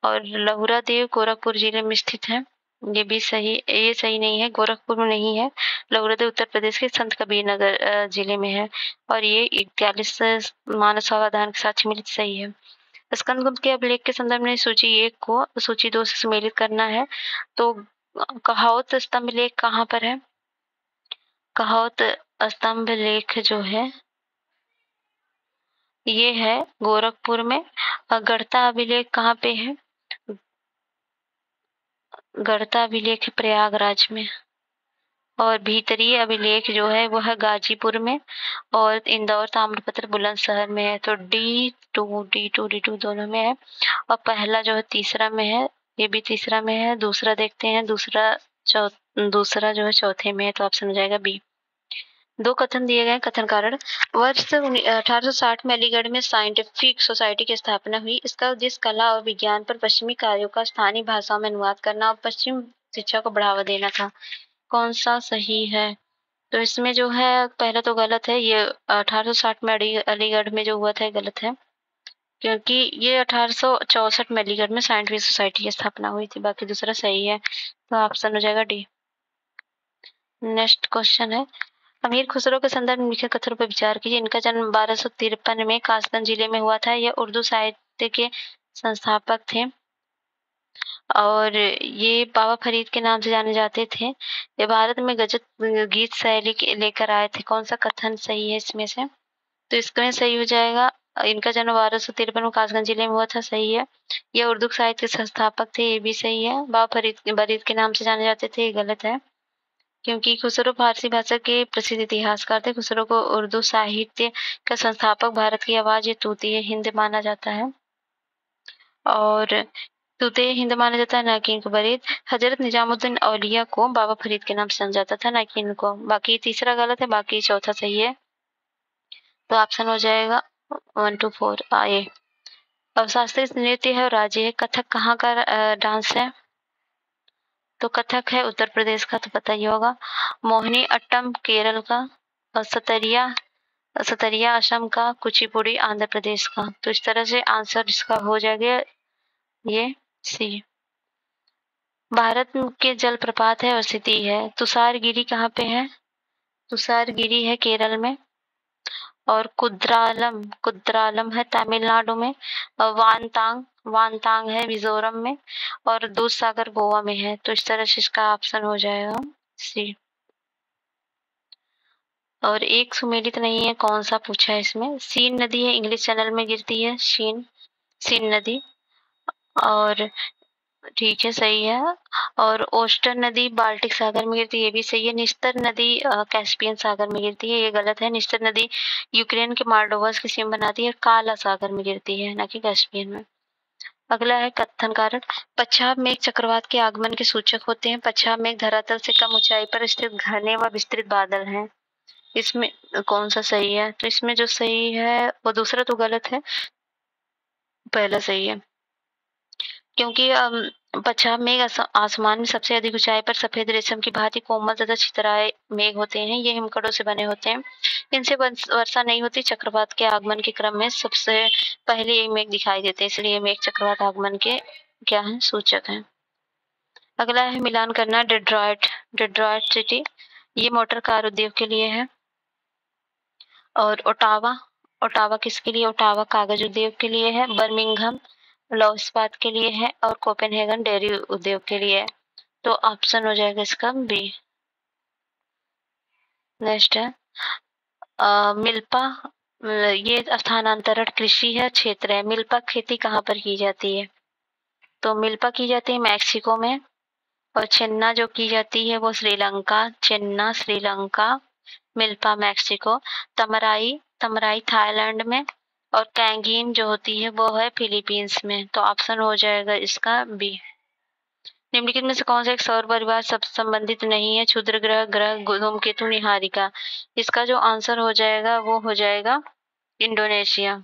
[SPEAKER 1] और लहुरा देव गोरखपुर जिले में स्थित है, ये भी सही, ये सही नहीं है, गोरखपुर में नहीं है। लहुरा देव उत्तर प्रदेश के संत कबीर नगर जिले में है और ये 41 मानव सावधान के साक्ष्य मिले, सही है। स्कंदगुप्त के अभिलेख के संदर्भ में सूची 1 को सूची 2 से सम्मिलित करना है। तो कहावत स्तंभ लेख कहाँ पर है? कहावत स्तंभ लेख जो है ये है गोरखपुर में। गढ़ता अभिलेख कहाँ पे है? गढ़ता अभिलेख प्रयागराज में। और भीतरी अभिलेख जो है वो है गाजीपुर में और इंदौर ताम्रपत्र बुलंदशहर में है। तो D2 दोनों में है। और पहला जो है तीसरा में है, ये भी तीसरा में है। दूसरा देखते हैं, दूसरा जो है चौथे में है। तो ऑप्शन हो जाएगा B। 2 कथन दिए गए। कथन कारण वर्ष 1860 में अलीगढ़ में साइंटिफिक सोसाइटी की स्थापना हुई। इसका उद्देश्य कला और विज्ञान पर पश्चिमी कार्यों का स्थानीय भाषाओं में अनुवाद करना और पश्चिम शिक्षा को बढ़ावा देना था। कौन सा सही है? तो इसमें जो है पहला तो गलत है, ये 1860 में अलीगढ़ में जो हुआ था गलत है, क्योंकि ये 1864 में अलीगढ़ में साइंटिफिक सोसाइटी की स्थापना हुई थी। बाकी दूसरा सही है, तो ऑप्शन हो जाएगा D। नेक्स्ट क्वेश्चन है अमीर खुसरो के संदर्भ में लिखे कथनों पर विचार कीजिए। इनका जन्म 1253 में कासगंज जिले में हुआ था। यह उर्दू साहित्य के संस्थापक थे और ये बाबा फरीद के नाम से जाने जाते थे। ये भारत में गजल गीत शैली लेकर आए थे। कौन सा कथन सही है इसमें से? तो इसमें सही हो जाएगा, इनका जन्म 1253 में कासगंज जिले में हुआ था, सही है। ये उर्दू साहित्य के संस्थापक थे, ये भी सही है। बाबा फरीद के नाम से जाने जाते थे, ये गलत है, क्योंकि खुसरो फारसी भाषा के प्रसिद्ध इतिहासकार थे। खुसरो को उर्दू साहित्य का संस्थापक, भारत की आवाज ये तूती हिंद माना जाता है और तूते हिंद माना जाता है, ना कि इनको बरीद। हजरत निजामुद्दीन औलिया को बाबा फरीद के नाम से जाना जाता था, ना कि इनको। बाकी तीसरा गलत है, बाकी चौथा सही है। तो ऑप्शन हो जाएगा 1 2 4 आए। अब शास्त्रीय नृत्य है और राज्य है। कथक कहाँ का डांस है? तो कथक है उत्तर प्रदेश का, तो पता ही होगा। मोहिनी अट्टम केरल का और सतरिया असम का, कुचिपुड़ी आंध्र प्रदेश का। तो इस तरह से आंसर इसका हो जाएगा ये सी। भारत के जलप्रपात है और स्थिति है। तुषारगिरी कहाँ पे है? तुषारगिरी है केरल में और कुद्रालम है तमिलनाडु में और वानतांग है मिजोरम में और दूधसागर गोवा में है। तो इस तरह से इसका ऑप्शन हो जाएगा सी। और एक सुमेलित नहीं है, कौन सा पूछा है इसमें? सीन नदी है, इंग्लिश चैनल में गिरती है सीन नदी, और ठीक है, सही है। और ओस्टर नदी बाल्टिक सागर में गिरती है, ये भी सही है। निस्तर नदी कैस्पियन सागर में गिरती है, ये गलत है। निस्तर नदी यूक्रेन के मार्डोवा की सीमा बनाती है, काला सागर में गिरती है, ना कि कैस्पियन में। अगला है कथन कारण। पश्चात मेघ चक्रवात के आगमन के सूचक होते हैं। पश्चात मेघ धरातल से कम ऊंचाई पर स्थित घने व विस्तृत बादल हैं। इसमें कौन सा सही है? तो इसमें जो सही है वो दूसरा तो गलत है, पहला सही है, क्योंकि पश्चात मेघ आसमान में सबसे अधिक ऊंचाई पर सफेद रेशम की भांति कोमल तथा छितराए मेघ होते हैं। ये हिमकड़ों से बने होते हैं, इनसे वर्षा नहीं होती। चक्रवात के आगमन के क्रम में सबसे पहले ये मेघ दिखाई देते हैं, इसलिए मेघ चक्रवात आगमन के क्या है? सूचक है। अगला है मिलान करना। डेट्रॉयट सिटी, ये मोटर कार उद्योग के लिए है। और ओटावा किसके लिए? ओटावा कागज उद्योग के लिए है। बर्मिंघम लौह इस्पात के लिए है और कोपेनहेगन डेयरी उद्योग के लिए है। तो ऑप्शन हो जाएगा इसका बी। नेक्स्ट है मिल्पा, ये स्थानांतरण कृषि है, क्षेत्र है। मिल्पा खेती कहाँ पर की जाती है? तो मिल्पा की जाती है मैक्सिको में, और चेन्ना जो की जाती है वो श्रीलंका, चेन्ना श्रीलंका, मिल्पा मैक्सिको। तमराई थाईलैंड में और कैंगीन जो होती है वो है फिलीपींस में। तो ऑप्शन हो जाएगा इसका बी। निम्नलिखित में से कौन सा एक सौर परिवार सब संबंधित नहीं है? क्षुद्र ग्रह धूमकेतु निहारिका। इसका जो आंसर हो जाएगा वो हो जाएगा इंडोनेशिया।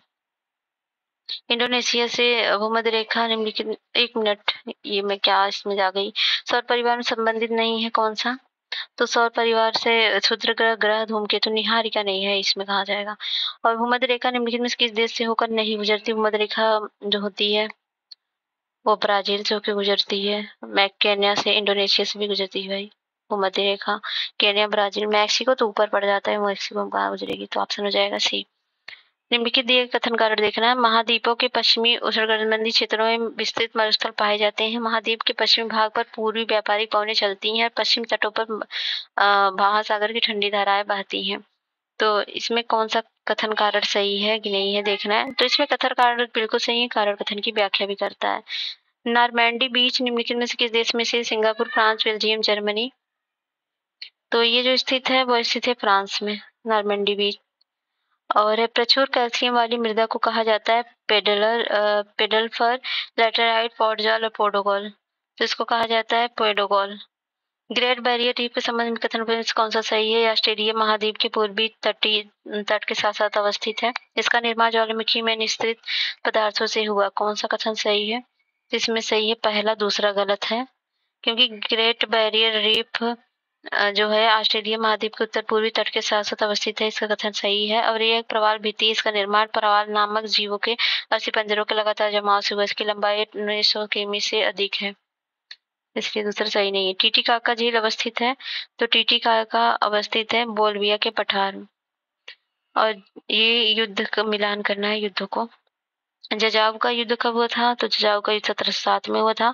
[SPEAKER 1] इंडोनेशिया से भूमध्य रेखा निम्नलिखित, एक मिनट, ये मैं क्या इसमें जा गई, सौर परिवार में संबंधित नहीं है, कौन सा? तो सौर परिवार से क्षुद्र ग्रह धूमकेतु निहारिका नहीं है, इसमें कहा जाएगा। और भूमध्य रेखा निम्नलिखित में किस देश से होकर नहीं गुजरती? भूमध्य रेखा जो होती है वो ब्राजील से होकर गुजरती है। केन्या से, इंडोनेशिया से भी गुजरती है भाई भूमध्य रेखा। केन्या, ब्राजील, मैक्सिको तो ऊपर पड़ जाता है, मैक्सिको में कहाँ गुजरेगी? तो ऑप्शन हो जाएगा सी। निम्नलिखित दिए कथन कारण देखना है। महाद्वीपों के पश्चिमी उष्णकटिबंधीय क्षेत्रों में विस्तृत मरुस्थल पाए जाते हैं। महाद्वीप के पश्चिमी भाग पर पूर्वी व्यापारिक पवनें चलती हैं। पश्चिमी तटों पर महासागर की ठंडी धाराएं बहती हैं। तो इसमें कौन सा कथन कारण सही है कि नहीं है देखना है। तो इसमें कथन कारण बिल्कुल सही है, कारण कथन की व्याख्या भी करता है। नॉर्मैंडी बीच निम्नलिखित में से किस देश में से? Singapore, France, Belgium, Germany. तो ये जो स्थित है वो स्थित है फ्रांस में, नॉर्मैंडी बीच। और प्रचुर कैल्शियम वाली मृदा को कहा जाता है पेडल फर, लैटेराइट, पॉडजॉल और पोडोगॉल। तो इसको कहा जाता है पोडोगॉल। ग्रेट बैरियर रीफ के संबंध में कथन में कौन सा सही है? ऑस्ट्रेलिया महाद्वीप के पूर्वी तट के साथ साथ अवस्थित है। इसका निर्माण ज्वालामुखी में निस्तृत पदार्थों से हुआ। कौन सा कथन सही है? इसमें सही है पहला, दूसरा गलत है, क्योंकि ग्रेट बैरियर रीफ जो है ऑस्ट्रेलिया महाद्वीप के उत्तर पूर्वी तट के साथ साथ अवस्थित है। इसका कथन सही है। और यह एक प्रवाल भित्ति है। इसका निर्माण प्रवाल नामक जीवों के अस्थिपंजरों के लगातार जमाव से हुआ। इसकी लंबाई 1900 किमी से अधिक है। इसलिए दूसरा सही नहीं है। टीटीकाका झील अवस्थित है, तो टीटीकाका अवस्थित है बोल्विया के पठार में। और ये युद्ध का मिलान करना है युद्धों को। जजाव का युद्ध कब हुआ था? तो जजाव का युद्ध 1707 में हुआ था।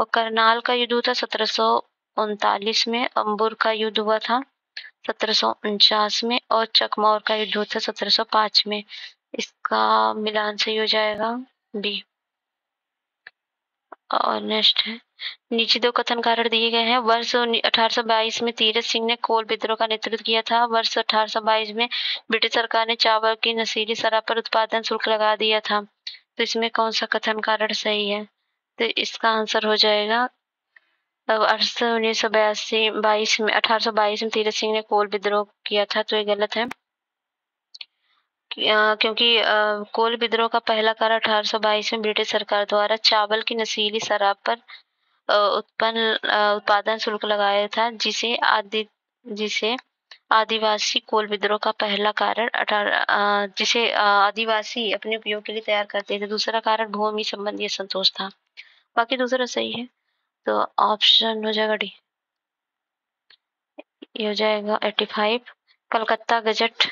[SPEAKER 1] और करनाल का युद्ध हुआ था 1739 में। अंबुर का युद्ध हुआ था 1749 में। और चकमार का युद्ध हुआ था 1705 में। इसका मिलान सही हो जाएगा बी। और नेक्स्ट है, नीचे दो कथन कारण दिए गए हैं। वर्ष 1822 में तीरथ सिंह ने कोल विद्रोह का नेतृत्व किया था। वर्ष 1822 में ब्रिटिश सरकार ने चावल की नशीली शराब पर उत्पादन शुल्क लगा दिया था। तो इसमें कौन सा कथन कारण सही है? तो इसका आंसर हो जाएगा 1822 में 1822 में तीरथ सिंह ने कोल विद्रोह किया था, तो ये गलत है। क्योंकि कोल विद्रोह का पहला कारण 1822 में ब्रिटिश सरकार द्वारा चावल की नशीली शराब पर उत्पादन शुल्क लगाया था, जिसे आदिवासी कोल विद्रोह का पहला कारण जिसे आदिवासी अपने उपयोग के लिए तैयार करते थे। दूसरा कारण भूमि संबंधी असंतोष था। बाकी दूसरा सही है, तो ऑप्शन हो जाएगा डी। ये हो जाएगा 85। कलकत्ता गजट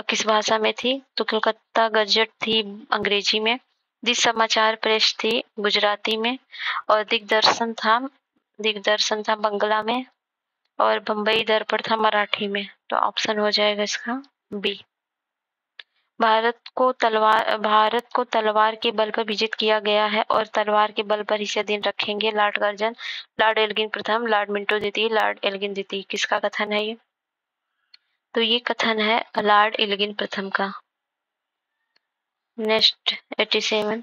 [SPEAKER 1] किस भाषा में थी? तो कलकत्ता गजट थी अंग्रेजी में। दिस समाचार प्रेस थी गुजराती में। और दिग्दर्शन था बंगला में। और बम्बई दर्पण था मराठी में। तो ऑप्शन हो जाएगा इसका बी। भारत को तलवार के बल पर विजित किया गया है और तलवार के बल पर ही से दिन रखेंगे लॉर्ड कर्जन, लॉर्ड एल्गिन प्रथम, लॉर्ड मिंटो द्वितीय, लॉर्ड एल्गिन द्वितीय। किसका कथन है ये? तो ये कथन है लॉर्ड एल्गिन प्रथम का। नेक्स्ट 87।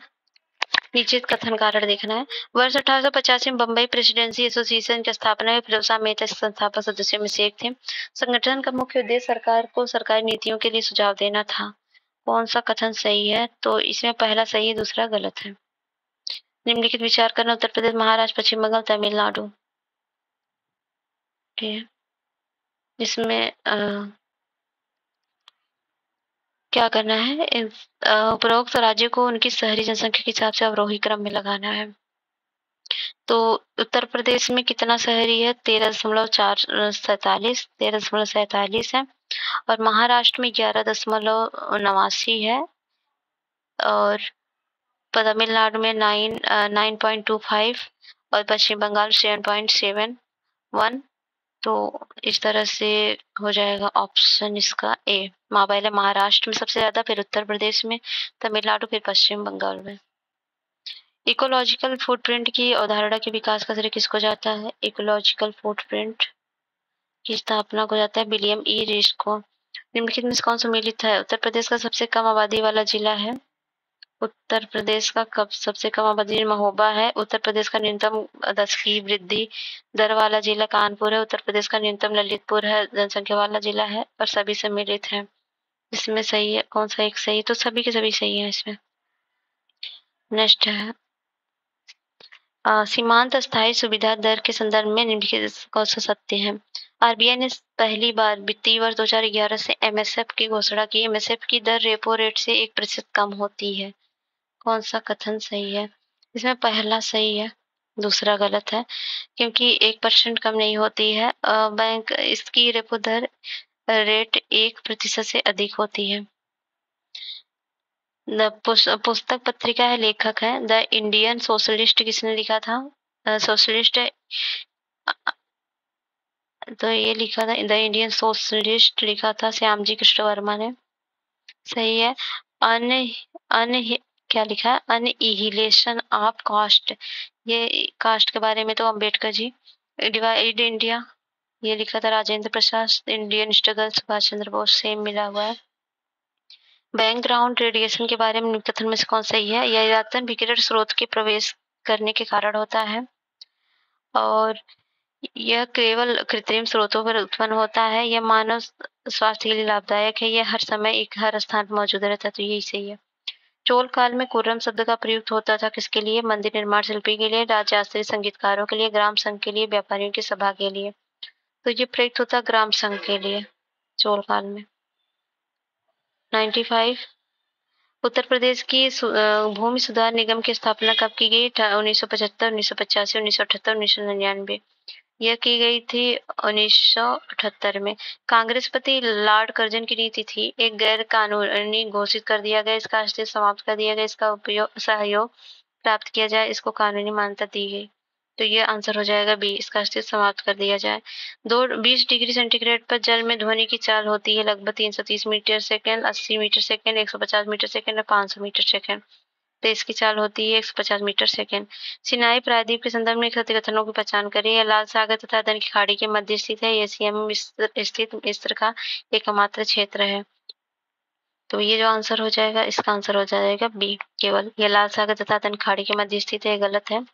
[SPEAKER 1] नीचे कथन कारण देखना है। वर्ष 1885 में बम्बई प्रेसिडेंसी एसोसिएशन की स्थापना में फिरोज शाह मेहता संस्थापक सदस्यों में से एक थे। संगठन का मुख्य उद्देश्य सरकार को सरकारी नीतियों के लिए सुझाव देना था। कौन सा कथन सही है? तो इसमें पहला सही है, दूसरा गलत है। निम्नलिखित विचार करना उत्तर प्रदेश, महाराष्ट्र, पश्चिम बंगाल, तमिलनाडु। ठीक है, इसमें क्या करना है? उपरोक्त राज्यों को उनकी शहरी जनसंख्या के हिसाब से अवरोही क्रम में लगाना है। तो उत्तर प्रदेश में कितना शहरी है? 13.47 है। और महाराष्ट्र में 11.89 है। और तमिलनाडु में 9.25 और पश्चिम बंगाल 7.71। तो इस तरह से हो जाएगा ऑप्शन इसका ए। पहले महाराष्ट्र में सबसे ज्यादा, फिर उत्तर प्रदेश में, तमिलनाडु, फिर पश्चिम बंगाल में। इकोलॉजिकल फुटप्रिंट की अवधारणा के विकास का श्रेय किसको जाता है? इकोलॉजिकल फुटप्रिंट की स्थापना को जाता है विलियम ई रीस को। निम्नलिखित में कौन सम्मिलित है? उत्तर प्रदेश का सबसे कम आबादी वाला जिला है। उत्तर प्रदेश का सबसे कम आबादी महोबा है। उत्तर प्रदेश का न्यूनतम 10 की वृद्धि दर वाला जिला कानपुर है। उत्तर प्रदेश का न्यूनतम ललितपुर है, जनसंख्या वाला जिला है। और सभी सम्मिलित है। इसमें सही है कौन सा? एक सही, तो सभी के सभी सही है इसमें। नेक्स्ट है सीमांत अस्थायी सुविधा दर के संदर्भ में निम्नलिखित कौन सा सत्य है? आरबीआई ने पहली बार वित्तीय वर्ष 2011 से एमएसएफ की घोषणा की। एमएसएफ की दर रेपो रेट से 1% कम होती है। कौन सा कथन सही है? इसमें पहला सही है, दूसरा गलत है, क्योंकि 1% कम नहीं होती है। बैंक इसकी रेपो दर रेट 1% से अधिक होती है। पुस्तक पत्रिका है, लेखक है द इंडियन सोशलिस्ट। किसने लिखा था? सोशलिस्ट है, तो ये लिखा था द इंडियन सोशलिस्ट, लिखा था श्यामजी कृष्ण वर्मा ने। सही है। अन अन क्या लिखा है? अनहिलेशन ऑफ कास्ट। ये कास्ट के बारे में तो अम्बेडकर जी। डिवाइड इंडिया, ये लिखा था Rajendra Prasad. Indian struggle Subhash Chandra Bose, same मिला हुआ है। बैकग्राउंड रेडिएशन के बारे में कथन में से कौन सही है? यह आयतन विकिरण स्रोत के प्रवेश करने के कारण होता है और यह केवल कृत्रिम स्रोतों पर उत्पन्न होता है। यह मानव स्वास्थ्य के लिए लाभदायक है। यह हर समय हर स्थान पर मौजूद रहता है, तो यही सही है। चोल काल में कुर्रम शब्द का प्रयुक्त होता था किसके लिए? मंदिर निर्माण शिल्पी के लिए, राजशास्त्री संगीतकारों के लिए, ग्राम संघ के लिए, व्यापारियों की सभा के लिए। तो ये प्रयुक्त होता ग्राम संघ के लिए चोल काल में। 95 उत्तर प्रदेश की भूमि सुधार निगम की स्थापना कब की गई? 1975, 1985, 1978, 1999। यह की गई थी 1978 में। कांग्रेसपति लॉर्ड कर्जन की नीति थी एक गैर कानूनी घोषित कर दिया गया, इसका अस्तित्व समाप्त कर दिया गया, इसका उपयोग सहयोग प्राप्त किया जाए, इसको कानूनी मान्यता दी गई। तो ये आंसर हो जाएगा बी, इसका अस्तित्व समाप्त कर दिया जाए। 20 डिग्री सेंटीग्रेड पर जल में ध्वनि की चाल होती है लगभग 330 metre second, 80 metre second, 150 metre second और 500 मीटर सेकेंड। तो इसकी चाल होती है 150 मीटर सेकेंड। सिनाई प्रायद्वीप के संदर्भ में कथनों की पहचान करें। यह लाल सागर तथा अरब की खाड़ी के मध्य स्थित है। एशिया में स्थित मिस्र का एकमात्र क्षेत्र है। तो ये जो आंसर हो जाएगा, इसका आंसर हो जाएगा बी केवल। ये लाल सागर तथा अरब खाड़ी के मध्य स्थित है, गलत है।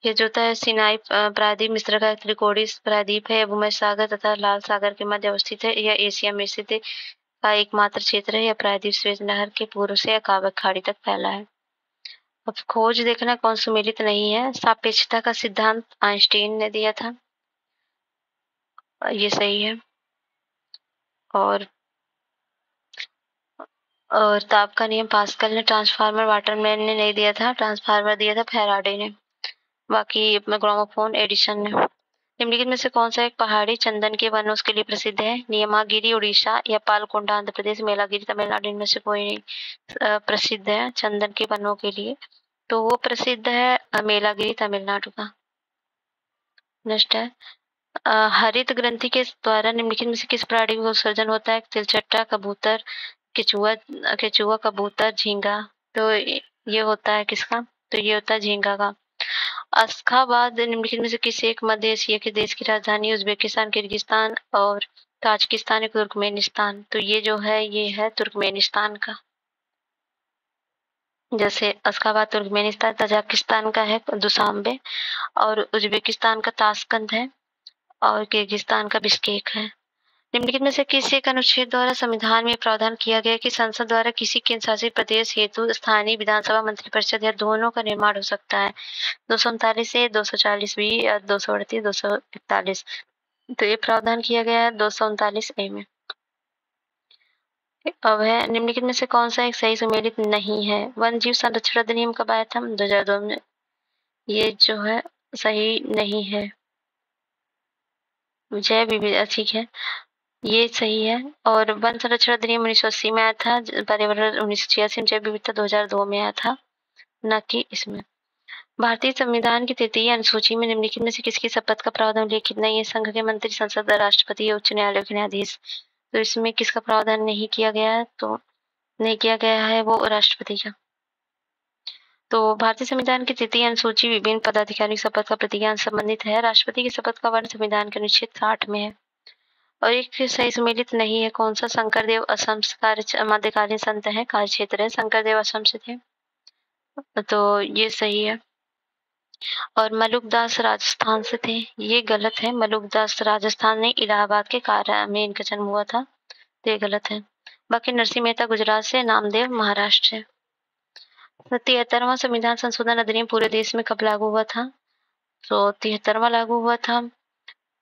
[SPEAKER 1] ये जो होता है सिनाई प्रायद्वीप मिस्र का त्रिकोणीय प्रायद्वीप है। भूमध्य सागर तथा लाल सागर के मध्य अवस्थित है। यह एशिया में स्थित का एकमात्र क्षेत्र है। यह प्रायद्वीप स्वेज नहर के पूर्व से अकाबा खाड़ी तक फैला है। अब खोज देखना कौन सुमेलित नहीं है। सापेक्षता का सिद्धांत आइंस्टीन ने दिया था, ये सही है। और ताप का नियम पास्कल ने, ट्रांसफार्मर वाटरमैन ने नहीं दिया था, ट्रांसफार्मर दिया था फैराडे ने। बाकी ग्रामोफोन एडिशन ने। निम्नलिखित में से कौन सा एक पहाड़ी चंदन के वनों के लिए प्रसिद्ध है? नियमागिरी उड़ीसा या पालकोंडा आंध्र प्रदेश, मेलागिरी तमिलनाडु। इनमें से कोई नहीं प्रसिद्ध है चंदन के वनों के लिए। तो वो प्रसिद्ध है मेलागिरी तमिलनाडु का। नेक्स्ट है हरित ग्रंथि के द्वारा निम्नलिखित में से किस प्राणी का उत्सर्जन होता है? तिलचट्टा, कबूतर, केचुआ, कबूतर, झींगा। तो ये होता है किसका? तो ये होता है झींगा का। अशखाबाद निम्नलिखित में से किस एक मध्य एशिया के देश की राजधानी? उज्बेकिस्तान, किर्गिस्तान और ताजिकिस्तान, तुर्कमेनिस्तान। तो ये जो है ये है तुर्कमेनिस्तान का। जैसे अशखाबाद तुर्कमेनिस्तान, तजाकिस्तान का है दुशांबे और उज्बेकिस्तान का ताशकंद है और किर्गिस्तान का बिश्केक है। निम्नलिखित में से किस एक अनुच्छेद द्वारा संविधान में प्रावधान किया गया कि संसद द्वारा किसी केंद्र शासित प्रदेश हेतु स्थानीय विधानसभा, मंत्रिपरिषद या दोनों का निर्माण हो सकता है? 239 ए, 240 बी या 238, 241। तो ये प्रावधान किया गया है 239 ए में। अब है निम्नलिखित में से कौन सा एक सही सुमेलित नहीं है? वन जीव संरक्षण अधिनियम कब आया था? 2002 में। ये जो है सही नहीं है। जय विविधता, ठीक है, ये सही है। और वन संरक्षण अधिनियम 1980 में आया था, पर्यावरण 1986 में, जैव विविधता 2002 में आया था, न कि इसमें। भारतीय संविधान की 33वीं अनुसूची में निम्नलिखित में से किसकी शपथ का प्रावधान उल्लेखित नहीं है? संघ के मंत्री, संसद, राष्ट्रपति या उच्च न्यायालय के न्यायाधीश। तो इसमें किसका प्रावधान नहीं किया गया है? तो नहीं किया गया है वो राष्ट्रपति का। तो भारतीय संविधान की 33वीं अनुसूची विभिन्न पदाधिकारियों की शपथ का प्रतिज्ञान संबंधित है। राष्ट्रपति की शपथ का वर्ण संविधान के अनुच्छेद 60 में है। और एक सही सुमेलित नहीं है, कौन सा? शंकरदेव असम कार्य मध्यकालीन संत है, कार्य क्षेत्र है। शंकरदेव असम से थे, तो ये सही है। और मलुकदास राजस्थान से थे, ये गलत है। मलुकदास राजस्थान नहीं, इलाहाबाद के कार्य में इनका जन्म हुआ था, तो ये गलत है। बाकी नरसिंह मेहता गुजरात से, नामदेव महाराष्ट्र से। 73वां संविधान संशोधन अधिनियम पूरे देश में कब लागू हुआ था? तो 73वां लागू हुआ था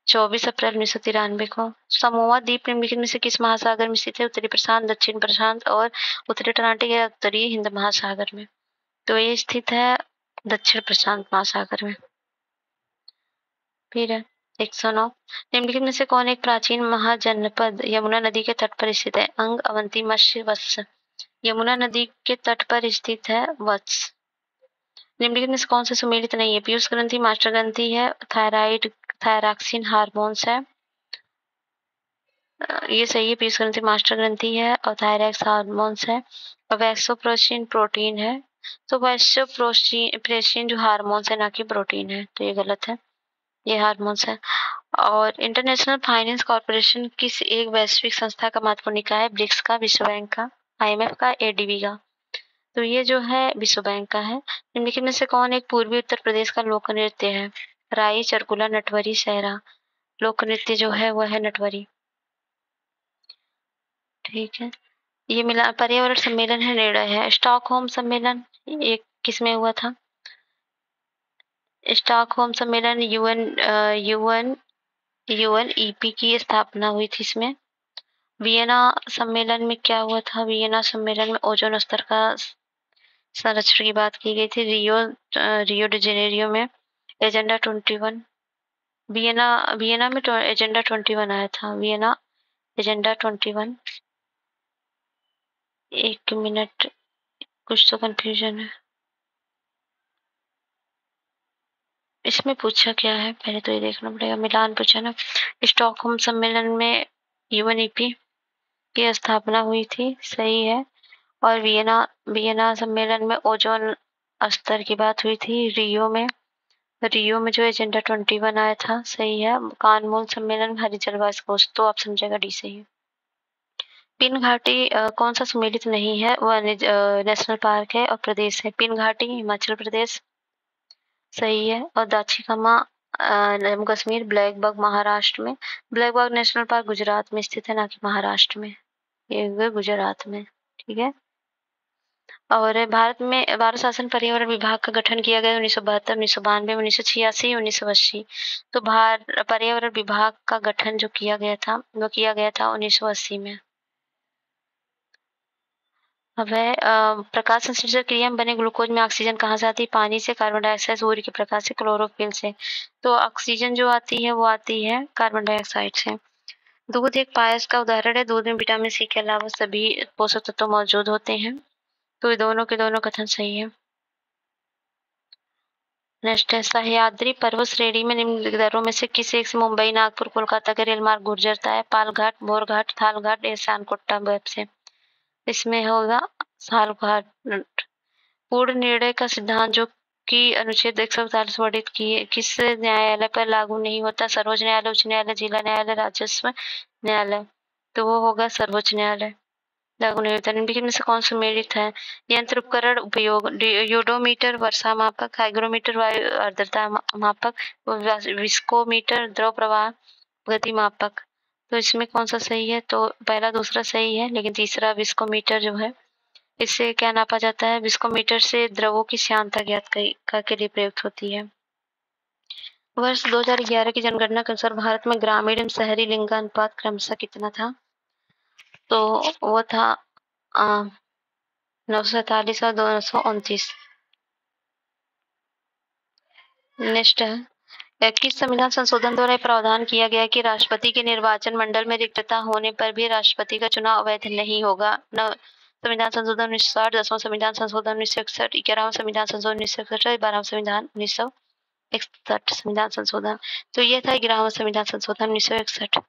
[SPEAKER 1] 24 अप्रैल 1993 को। समोआ द्वीप निम्नलिखित में से किस महासागर में स्थित है? उत्तरी प्रशांत, दक्षिण प्रशांत और उत्तरी अटलांटिक या उत्तरी हिंद महासागर में। तो ये स्थित है दक्षिण प्रशांत महासागर में। फिर 109 निम्नलिखित में से कौन एक प्राचीन महाजनपद यमुना नदी के तट पर स्थित है? अंग, अवंती, मत्स्य, वत्स। यमुना नदी के तट पर स्थित है वत्स। निम्नलिखित में से कौन सा सुमेलित नहीं है? पीयूष ग्रंथि, मास्टर ग्रंथि है, थायराइड, थायरॉक्सिन हार्मोन्स है। ये सही है, पीयूष ग्रंथि मास्टर ग्रंथि है और थायरॉक्स हार्मोन्स है। और वैक्सोप्रेसिन प्रोटीन है। तो वैक्सोप्रेसिन जो हार्मोन्स है, ना कि प्रोटीन है, तो ये गलत है, ये हार्मोन्स है। और इंटरनेशनल फाइनेंस कॉर्पोरेशन किस एक वैश्विक संस्था का महत्वपूर्ण निकाय है? ब्रिक्स का, विश्व बैंक का, IMF का, ADB का। तो ये जो है विश्व बैंक का है। निम्नलिखित में से कौन एक पूर्वी उत्तर प्रदेश का लोक नृत्य है? राई, चरकुला, नटवरी, सहरा। लोक नृत्य जो है वह है नटवरी। ठीक है, ये मिला पर्यावरण सम्मेलन है, निर्णय है। स्टॉकहोम सम्मेलन एक किस में हुआ था? स्टॉकहोम सम्मेलन यूएनईपी की स्थापना हुई थी इसमें। वियना सम्मेलन में क्या हुआ था? वियना सम्मेलन में ओजोन स्तर का संरक्षण की बात की गई थी। रियो डी जेनेरियो में एजेंडा 21 वियना में एजेंडा 21 आया था। Vienna agenda 21। एक मिनट, कुछ तो कंफ्यूजन है। इसमें पूछा क्या है पहले तो ये देखना पड़ेगा। मिलान पूछा ना। स्टॉकहोम सम्मेलन में यूएनईपी की स्थापना हुई थी, सही है। और वियना सम्मेलन में ओजोन स्तर की बात हुई थी। रियो में जो एजेंडा 21 आया था, सही है। कान मूल सम्मेलन में हरी जलवायु कोष, तो ऑप्शन जाएगा डी सही है। पिन घाटी कौन सा सम्मिलित नहीं है? वह नेशनल पार्क है और प्रदेश है। पिन घाटी हिमाचल प्रदेश, सही है। और दाछीकामा जम्मू कश्मीर। ब्लैक बग महाराष्ट्र में। Black bug national park Gujarat में स्थित है, ना कि महाराष्ट्र में। ये हुए गुजरात में, ठीक है। और भारत शासन पर्यावरण विभाग का गठन किया गया 1972, 1992, 1986, 1980। तो पर्यावरण विभाग का गठन जो किया गया था वो किया गया था 1980 में। अब है प्रकाश संश्लेषण क्रिया में बने ग्लूकोज में ऑक्सीजन कहाँ से आती है? पानी से, कार्बन डाइऑक्साइड, सूर्य के प्रकाश से, क्लोरोफिल से। तो ऑक्सीजन जो आती है वो आती है कार्बन डाइऑक्साइड से। दूध एक पायस का उदाहरण है। दूध में विटामिन सी के अलावा सभी पोषक तत्व मौजूद होते हैं। तो ये दोनों के दोनों कथन सही है। नेक्स्ट है सह्याद्री पर्वत श्रेणी में निम्नलिखित दरों में से किस एक से मुंबई, नागपुर, कोलकाता का रेल मार्ग गुजरता है? पालघाट, बोरघाट, थालघाट या शानकोट्टा वेब से। इसमें होगा सालघाट। पूर्ण निर्णय का सिद्धांत जो कि अनुच्छेद 147 वर्णित किस न्यायालय पर लागू नहीं होता? सर्वोच्च न्यायालय, उच्च न्यायालय, जिला न्यायालय, राजस्व न्यायालय। तो वो होगा सर्वोच्च न्यायालय। लागू नहीं होता। निम्नलिखित में से कौन सम्मिलित है? यंत्र उपकरण उपयोग यूडोमीटर वर्षा मापक, हाइग्रोमीटर वायु आर्द्रता मापक, विस्कोमीटर द्रव प्रवाह गति मापक। तो इसमें कौन सा सही है? तो पहला दूसरा सही है, लेकिन तीसरा विस्कोमीटर जो है, इससे क्या नापा जाता है? विस्कोमीटर से द्रवों की श्यानता ज्ञात के लिए प्रयुक्त होती है। वर्ष 2011 की जनगणना के अनुसार भारत में ग्रामीण एवं शहरी लिंगानुपात क्रमशः कितना था? तो वो था 947 और 229। नेक्स्ट है किस संविधान संशोधन द्वारा प्रावधान किया गया कि राष्ट्रपति के निर्वाचन मंडल में रिक्तता होने पर भी राष्ट्रपति का चुनाव अवैध नहीं होगा? संविधान संशोधन 1960, 10वां संविधान संशोधन 1961, 11वां संविधान संशोधन 1961, 12वां संविधान 1961 संविधान संशोधन। तो ये था 11वां संविधान संशोधन 1961।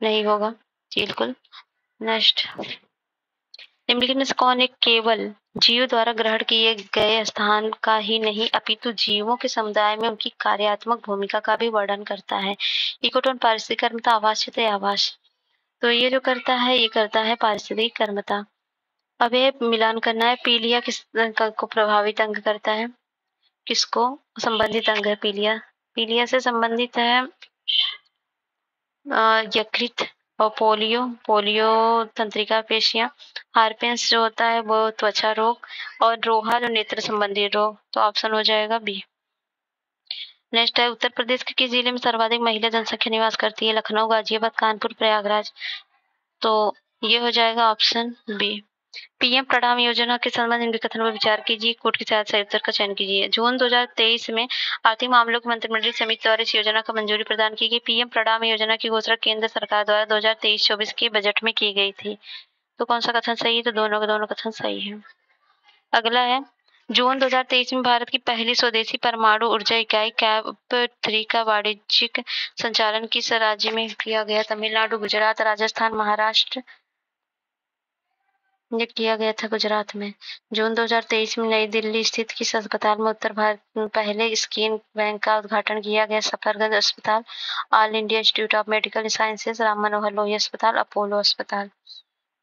[SPEAKER 1] नहीं होगा बिल्कुल। नेक्स्ट, निम्नलिखित में से कौन एक केवल जीव द्वारा ग्रहण किए गए स्थान का ही नहीं अपितु जीवों के समुदाय में उनकी कार्यात्मक भूमिका का भी वर्णन करता है? इकोटोन, पारिस्थितिक कर्मता, आवास क्षेत्र, आवास। तो ये जो करता है ये करता है पारिस्थितिक कर्मता। अब ये मिलान करना है। पीलिया किस को प्रभावित अंग करता है? किसको संबंधित अंग है पीलिया? पीलिया से संबंधित है यकृत और पोलियो तंत्रिका पेशियां। हार्पेंस जो होता है वो त्वचा रोग, और रोहा जो नेत्र संबंधी रोग। तो ऑप्शन हो जाएगा बी। नेक्स्ट है उत्तर प्रदेश के किस जिले में सर्वाधिक महिला जनसंख्या निवास करती है? लखनऊ, गाजियाबाद, कानपुर, प्रयागराज। तो ये हो जाएगा ऑप्शन बी। पीएम प्रणाम योजना के संबंध में कथन पर विचार कीजिए, कोट के साथ सही उत्तर का चयन कीजिए। जून 2023 में आर्थिक मामलों की मंत्रिमंडलीय समिति द्वारा इस योजना को मंजूरी प्रदान की गई। पीएम प्रणाम योजना की घोषणा केंद्र सरकार द्वारा 2023-24 के बजट में की गई थी। तो कौन सा कथन सही है? तो दोनों के दोनों कथन सही है। अगला है जून 2023 में भारत की पहली स्वदेशी परमाणु ऊर्जा इकाई कैप 3 का वाणिज्यिक संचालन किस राज्य में किया गया? तमिलनाडु, गुजरात, राजस्थान, महाराष्ट्र। ये किया गया था गुजरात में। जून 2023 में नई दिल्ली स्थित किस अस्पताल में उत्तर भारत में पहले स्किन बैंक का उद्घाटन किया गया? सफदरजंग अस्पताल, All India Institute of Medical Sciences, Ram Manohar Lohia अस्पताल, अपोलो अस्पताल।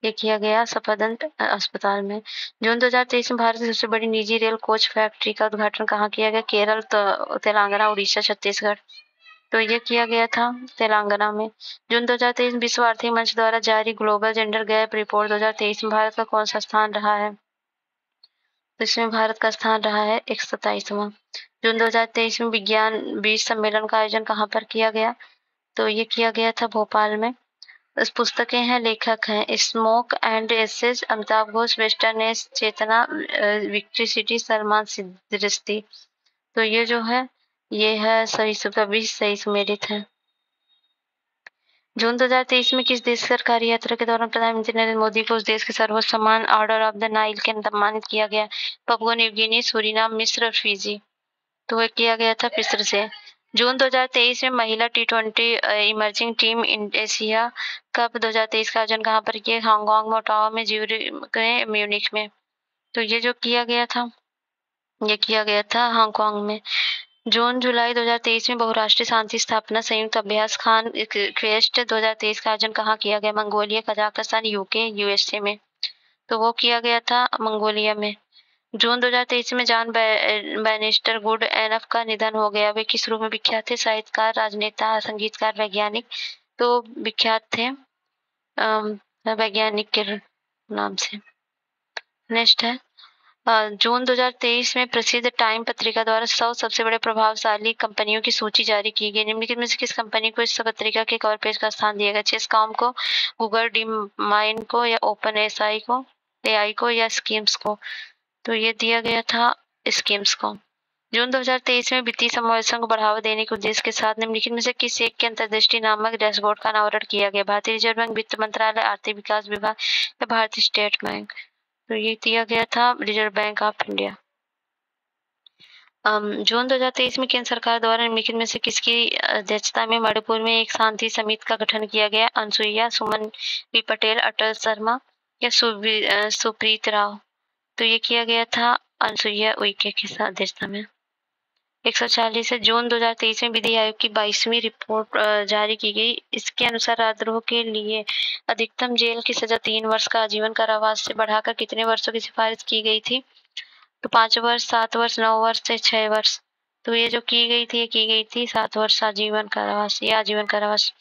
[SPEAKER 1] ये किया गया सफदरजंग अस्पताल में। जून 2023 में भारत की सबसे बड़ी निजी रेल कोच फैक्ट्री का उद्घाटन कहाँ किया गया? केरल, तेलंगाना, उड़ीसा, छत्तीसगढ़। तो ये किया गया था तेलंगाना में। जून 2023 विश्व आर्थिक मंच द्वारा जारी ग्लोबल जेंडर गैप रिपोर्ट 2023 में भारत का कौन सा स्थान रहा है? तो इसमें भारत का स्थान रहा है 127वां। जून 2023 में विज्ञान 20 सम्मेलन का आयोजन कहाँ पर किया गया? तो ये किया गया था भोपाल में। इस पुस्तकें हैं, लेखक हैं smoke and ashes Amitav Ghosh, western age Chetna victory city Salman Siddiqui. तो ये जो है ये है सही सभी सही सुमेलित है। जून 2023 में किस देश सरकारी यात्रा के दौरान प्रधानमंत्री नरेंद्र मोदी को उस देश के सर्वोच्च सम्मान ऑर्डर ऑफ द नाइल के सम्मानित किया गया? पपुआ न्यू गिनी, सूरीनाम, मिस्र और फिजी। तो वह किया गया था मिस्र से। जून 2023 में महिला T20 emerging team Asia cup 2023 का आयोजन कहाँ पर किया? हांगकांग में, ओटावा में, ज्यूरिख में, म्यूनिख में। तो ये जो किया गया था ये किया गया था हांगकांग में। जून जुलाई 2023 में बहुराष्ट्रीय शांति स्थापना संयुक्त अभ्यास खान क्वेस्ट 2023 का आयोजन कहाँ किया गया? मंगोलिया, कजाकिस्तान, यूके, यूएसए में। तो वो किया गया था मंगोलिया में। जून 2023 में जॉन बैनिस्टर गुड एनफ का निधन हो गया। वे किस रूप में विख्यात थे? साहित्यकार, राजनेता, संगीतकार, वैज्ञानिक। तो विख्यात थे वैज्ञानिक के नाम से। नेक्स्ट है जून 2023 में प्रसिद्ध टाइम पत्रिका द्वारा 100 सबसे बड़े प्रभावशाली कंपनियों की सूची जारी की गई। निम्नलिखित में से किस कंपनी को इस पत्रिका के कवर पेज का स्थान दिया गया? चेसकॉम को, गूगल डीमाइन को, या ओपन एआई को, या स्कीम्स को। तो ये दिया गया था स्कीम्स को। जून 2023 में वित्तीय समावेशन को बढ़ावा देने के उद्देश्य के साथ निम्नलिखित में से किस एक के अंतर्दृष्टि नामक डैशबोर्ड का अनावरण किया गया? भारतीय रिजर्व बैंक, वित्त मंत्रालय, आर्थिक विकास विभाग या भारतीय स्टेट बैंक। तो ये दिया गया था रिजर्व बैंक ऑफ इंडिया। जून 2023 में केंद्र सरकार द्वारा निम्नलिखित में से किसकी अध्यक्षता में मणिपुर में एक शांति समिति का गठन किया गया? अनसुईया, सुमन बी पटेल, अटल शर्मा या सुप्रीत राव। तो ये किया गया था अनसुईया उइके की अध्यक्षता में। 140 जून 2023 में विधि आयोग की 22वीं रिपोर्ट जारी की गई। इसके अनुसार राजद्रोह के लिए अधिकतम जेल की सजा 3 वर्ष का आजीवन कारावास से बढ़ाकर कितने वर्षों की सिफारिश की गई थी? तो 5 वर्ष, 7 वर्ष, 9 वर्ष से 6 वर्ष। तो ये जो की गई थी 7 वर्ष आजीवन कारावास या आजीवन कारावास।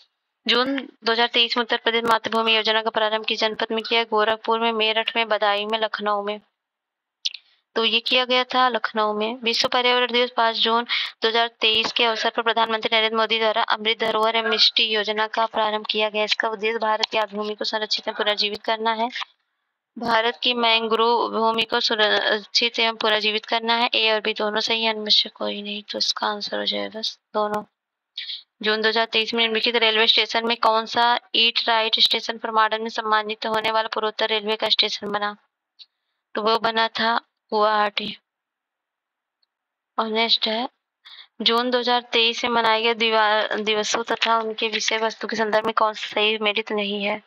[SPEAKER 1] जून 2023 में उत्तर प्रदेश मातृभूमि योजना का प्रारंभ किस जनपद में किया? गोरखपुर में, मेरठ में, बदायूं में, लखनऊ में। तो ये किया गया था लखनऊ में। विश्व पर्यावरण दिवस 5 जून 2023 के अवसर पर प्रधानमंत्री नरेंद्र मोदी द्वारा अमृत धरोहर एमएसटी योजना का प्रारंभ किया गया। इसका उद्देश्य भारत की आर्द्र भूमि को संरक्षित एवं पुनर्जीवित करना है। भारत की मैंग्रोव भूमि को सुरक्षित एवं पुनर्जीवित करना है। ए और बी दोनों सही है, इनमें से कोई नहीं। तो इसका आंसर हो जाएगा दोनों। जून 2023 में निम्नलिखित रेलवे स्टेशन में कौन सा ईट राइट स्टेशन पर मॉडल में सम्मानित होने वाला पूर्वोत्तर रेलवे का स्टेशन बना? तो वो बना था गुवाहाटी। और नेक्स्ट है जून 2023 में मनाए गए दिवसों तथा उनके विषय वस्तु के संदर्भ में कौन सा सही मेरिट नहीं है?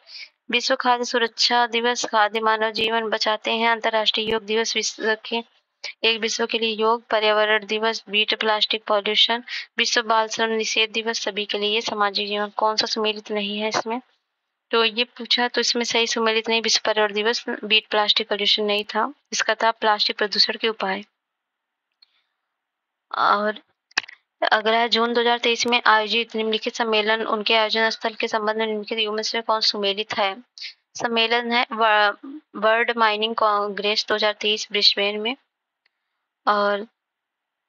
[SPEAKER 1] विश्व खाद्य सुरक्षा दिवस, खाद्य मानव जीवन बचाते हैं, अंतर्राष्ट्रीय योग दिवस, विश्व के लिए योग, पर्यावरण दिवस, बीट प्लास्टिक पॉल्यूशन, विश्व बाल श्रम निषेध दिवस, सभी के लिए सामाजिक जीवन। कौन सा सुमेलित नहीं है इसमें? तो ये पूछा तो इसमें सही सुमेलित नहीं विश्व पर्यावरण दिवस, बीट प्लास्टिक पॉल्यूशन नहीं था, इसका था प्लास्टिक प्रदूषण के उपाय। और अगला जून 2023 में आयोजित निम्नलिखित सम्मेलन उनके आयोजन स्थल के संबंध में निम्नलिखित युग्म से कौन सुमेलित है? सम्मेलन है वर्ल्ड माइनिंग कांग्रेस 2023 ब्रिस्बेन में,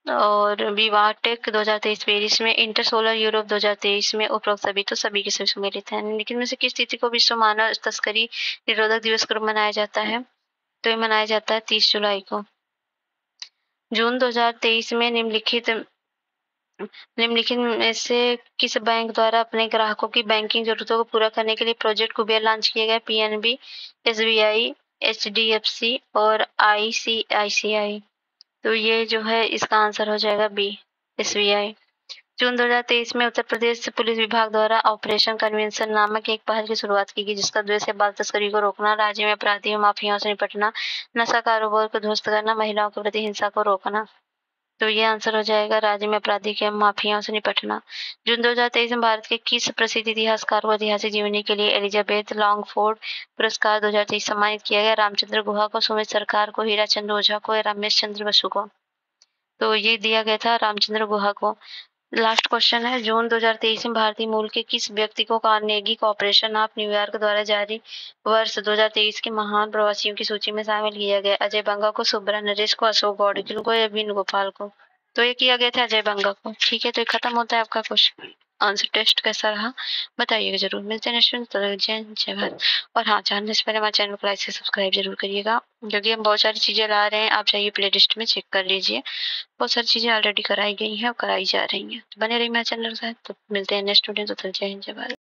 [SPEAKER 1] और विवाटेक 2023 पेरिस में, इंटर सोलर यूरोप 2023 में। उपरोक्त सभी तो सभी के सभी सुमेलित हैं। निम्नलिखित में से किस तिथि को विश्व मानव तस्करी निरोधक दिवस कब मनाया जाता है? तो ये मनाया जाता है 30 जुलाई को। जून 2023 में निम्नलिखित में से किस बैंक द्वारा अपने ग्राहकों की बैंकिंग जरूरतों को पूरा करने के लिए प्रोजेक्ट कुबेर लॉन्च किया गया? पीएनबी, एसबीआई, एचडीएफसी और आईसीआईसीआई। तो ये जो है इसका आंसर हो जाएगा बी, एसबीआई। जून 2023 में उत्तर प्रदेश पुलिस विभाग द्वारा ऑपरेशन कन्वेंशन नामक एक पहल की शुरुआत की गई, जिसका उद्देश्य है बाल तस्करी को रोकना, राज्य में अपराधियों माफियाओं से निपटना, नशा कारोबार को ध्वस्त करना, महिलाओं के प्रति हिंसा को रोकना। तो ये आंसर हो जाएगा राज्य में अपराधी के माफियाओं से निपटना। जून 2023 में भारत के किस प्रसिद्ध इतिहासकार को ऐतिहासिक जीवनी के लिए एलिजाबेथ लॉन्गफोर्ड पुरस्कार 2023 सम्मानित किया गया? रामचंद्र गुहा को, सुमित सरकार को, हीरा चंद्र ओझा को, या रमेश चंद्र बसु को? तो ये दिया गया था रामचंद्र गुहा को। लास्ट क्वेश्चन है जून 2023 में भारतीय मूल के किस व्यक्ति को कार्नेगी कॉर्पोरेशन ऑफ न्यूयॉर्क द्वारा जारी वर्ष 2023 के महान प्रवासियों की सूची में शामिल किया गया? अजय बंगा को, सुब्रा नरेश को, अशोक गौडगिल को, या वेणुगोपाल को? तो ये किया गया था अजय बंगा को। ठीक है, तो ये खत्म होता है आपका क्वेश्चन। आंसर टेस्ट कैसा रहा बताइएगा ज़रूर। मिलते हैं नेक्स्ट में, तब तक जय हिंद, जय भारत। और हाँ, जानने से पहले हमारे चैनल को लाइक से सब्सक्राइब ज़रूर करिएगा, क्योंकि हम बहुत सारी चीज़ें ला रहे हैं। आप जाइए प्लेलिस्ट में चेक कर लीजिए, बहुत सारी चीज़ें ऑलरेडी कराई गई हैं और कराई जा रही हैं। तो बने रहिए मेरे चैनल के साथ। तो मिलते हैं नेक्स्ट वीडियो, तब तक जय हिंद, जय भारत।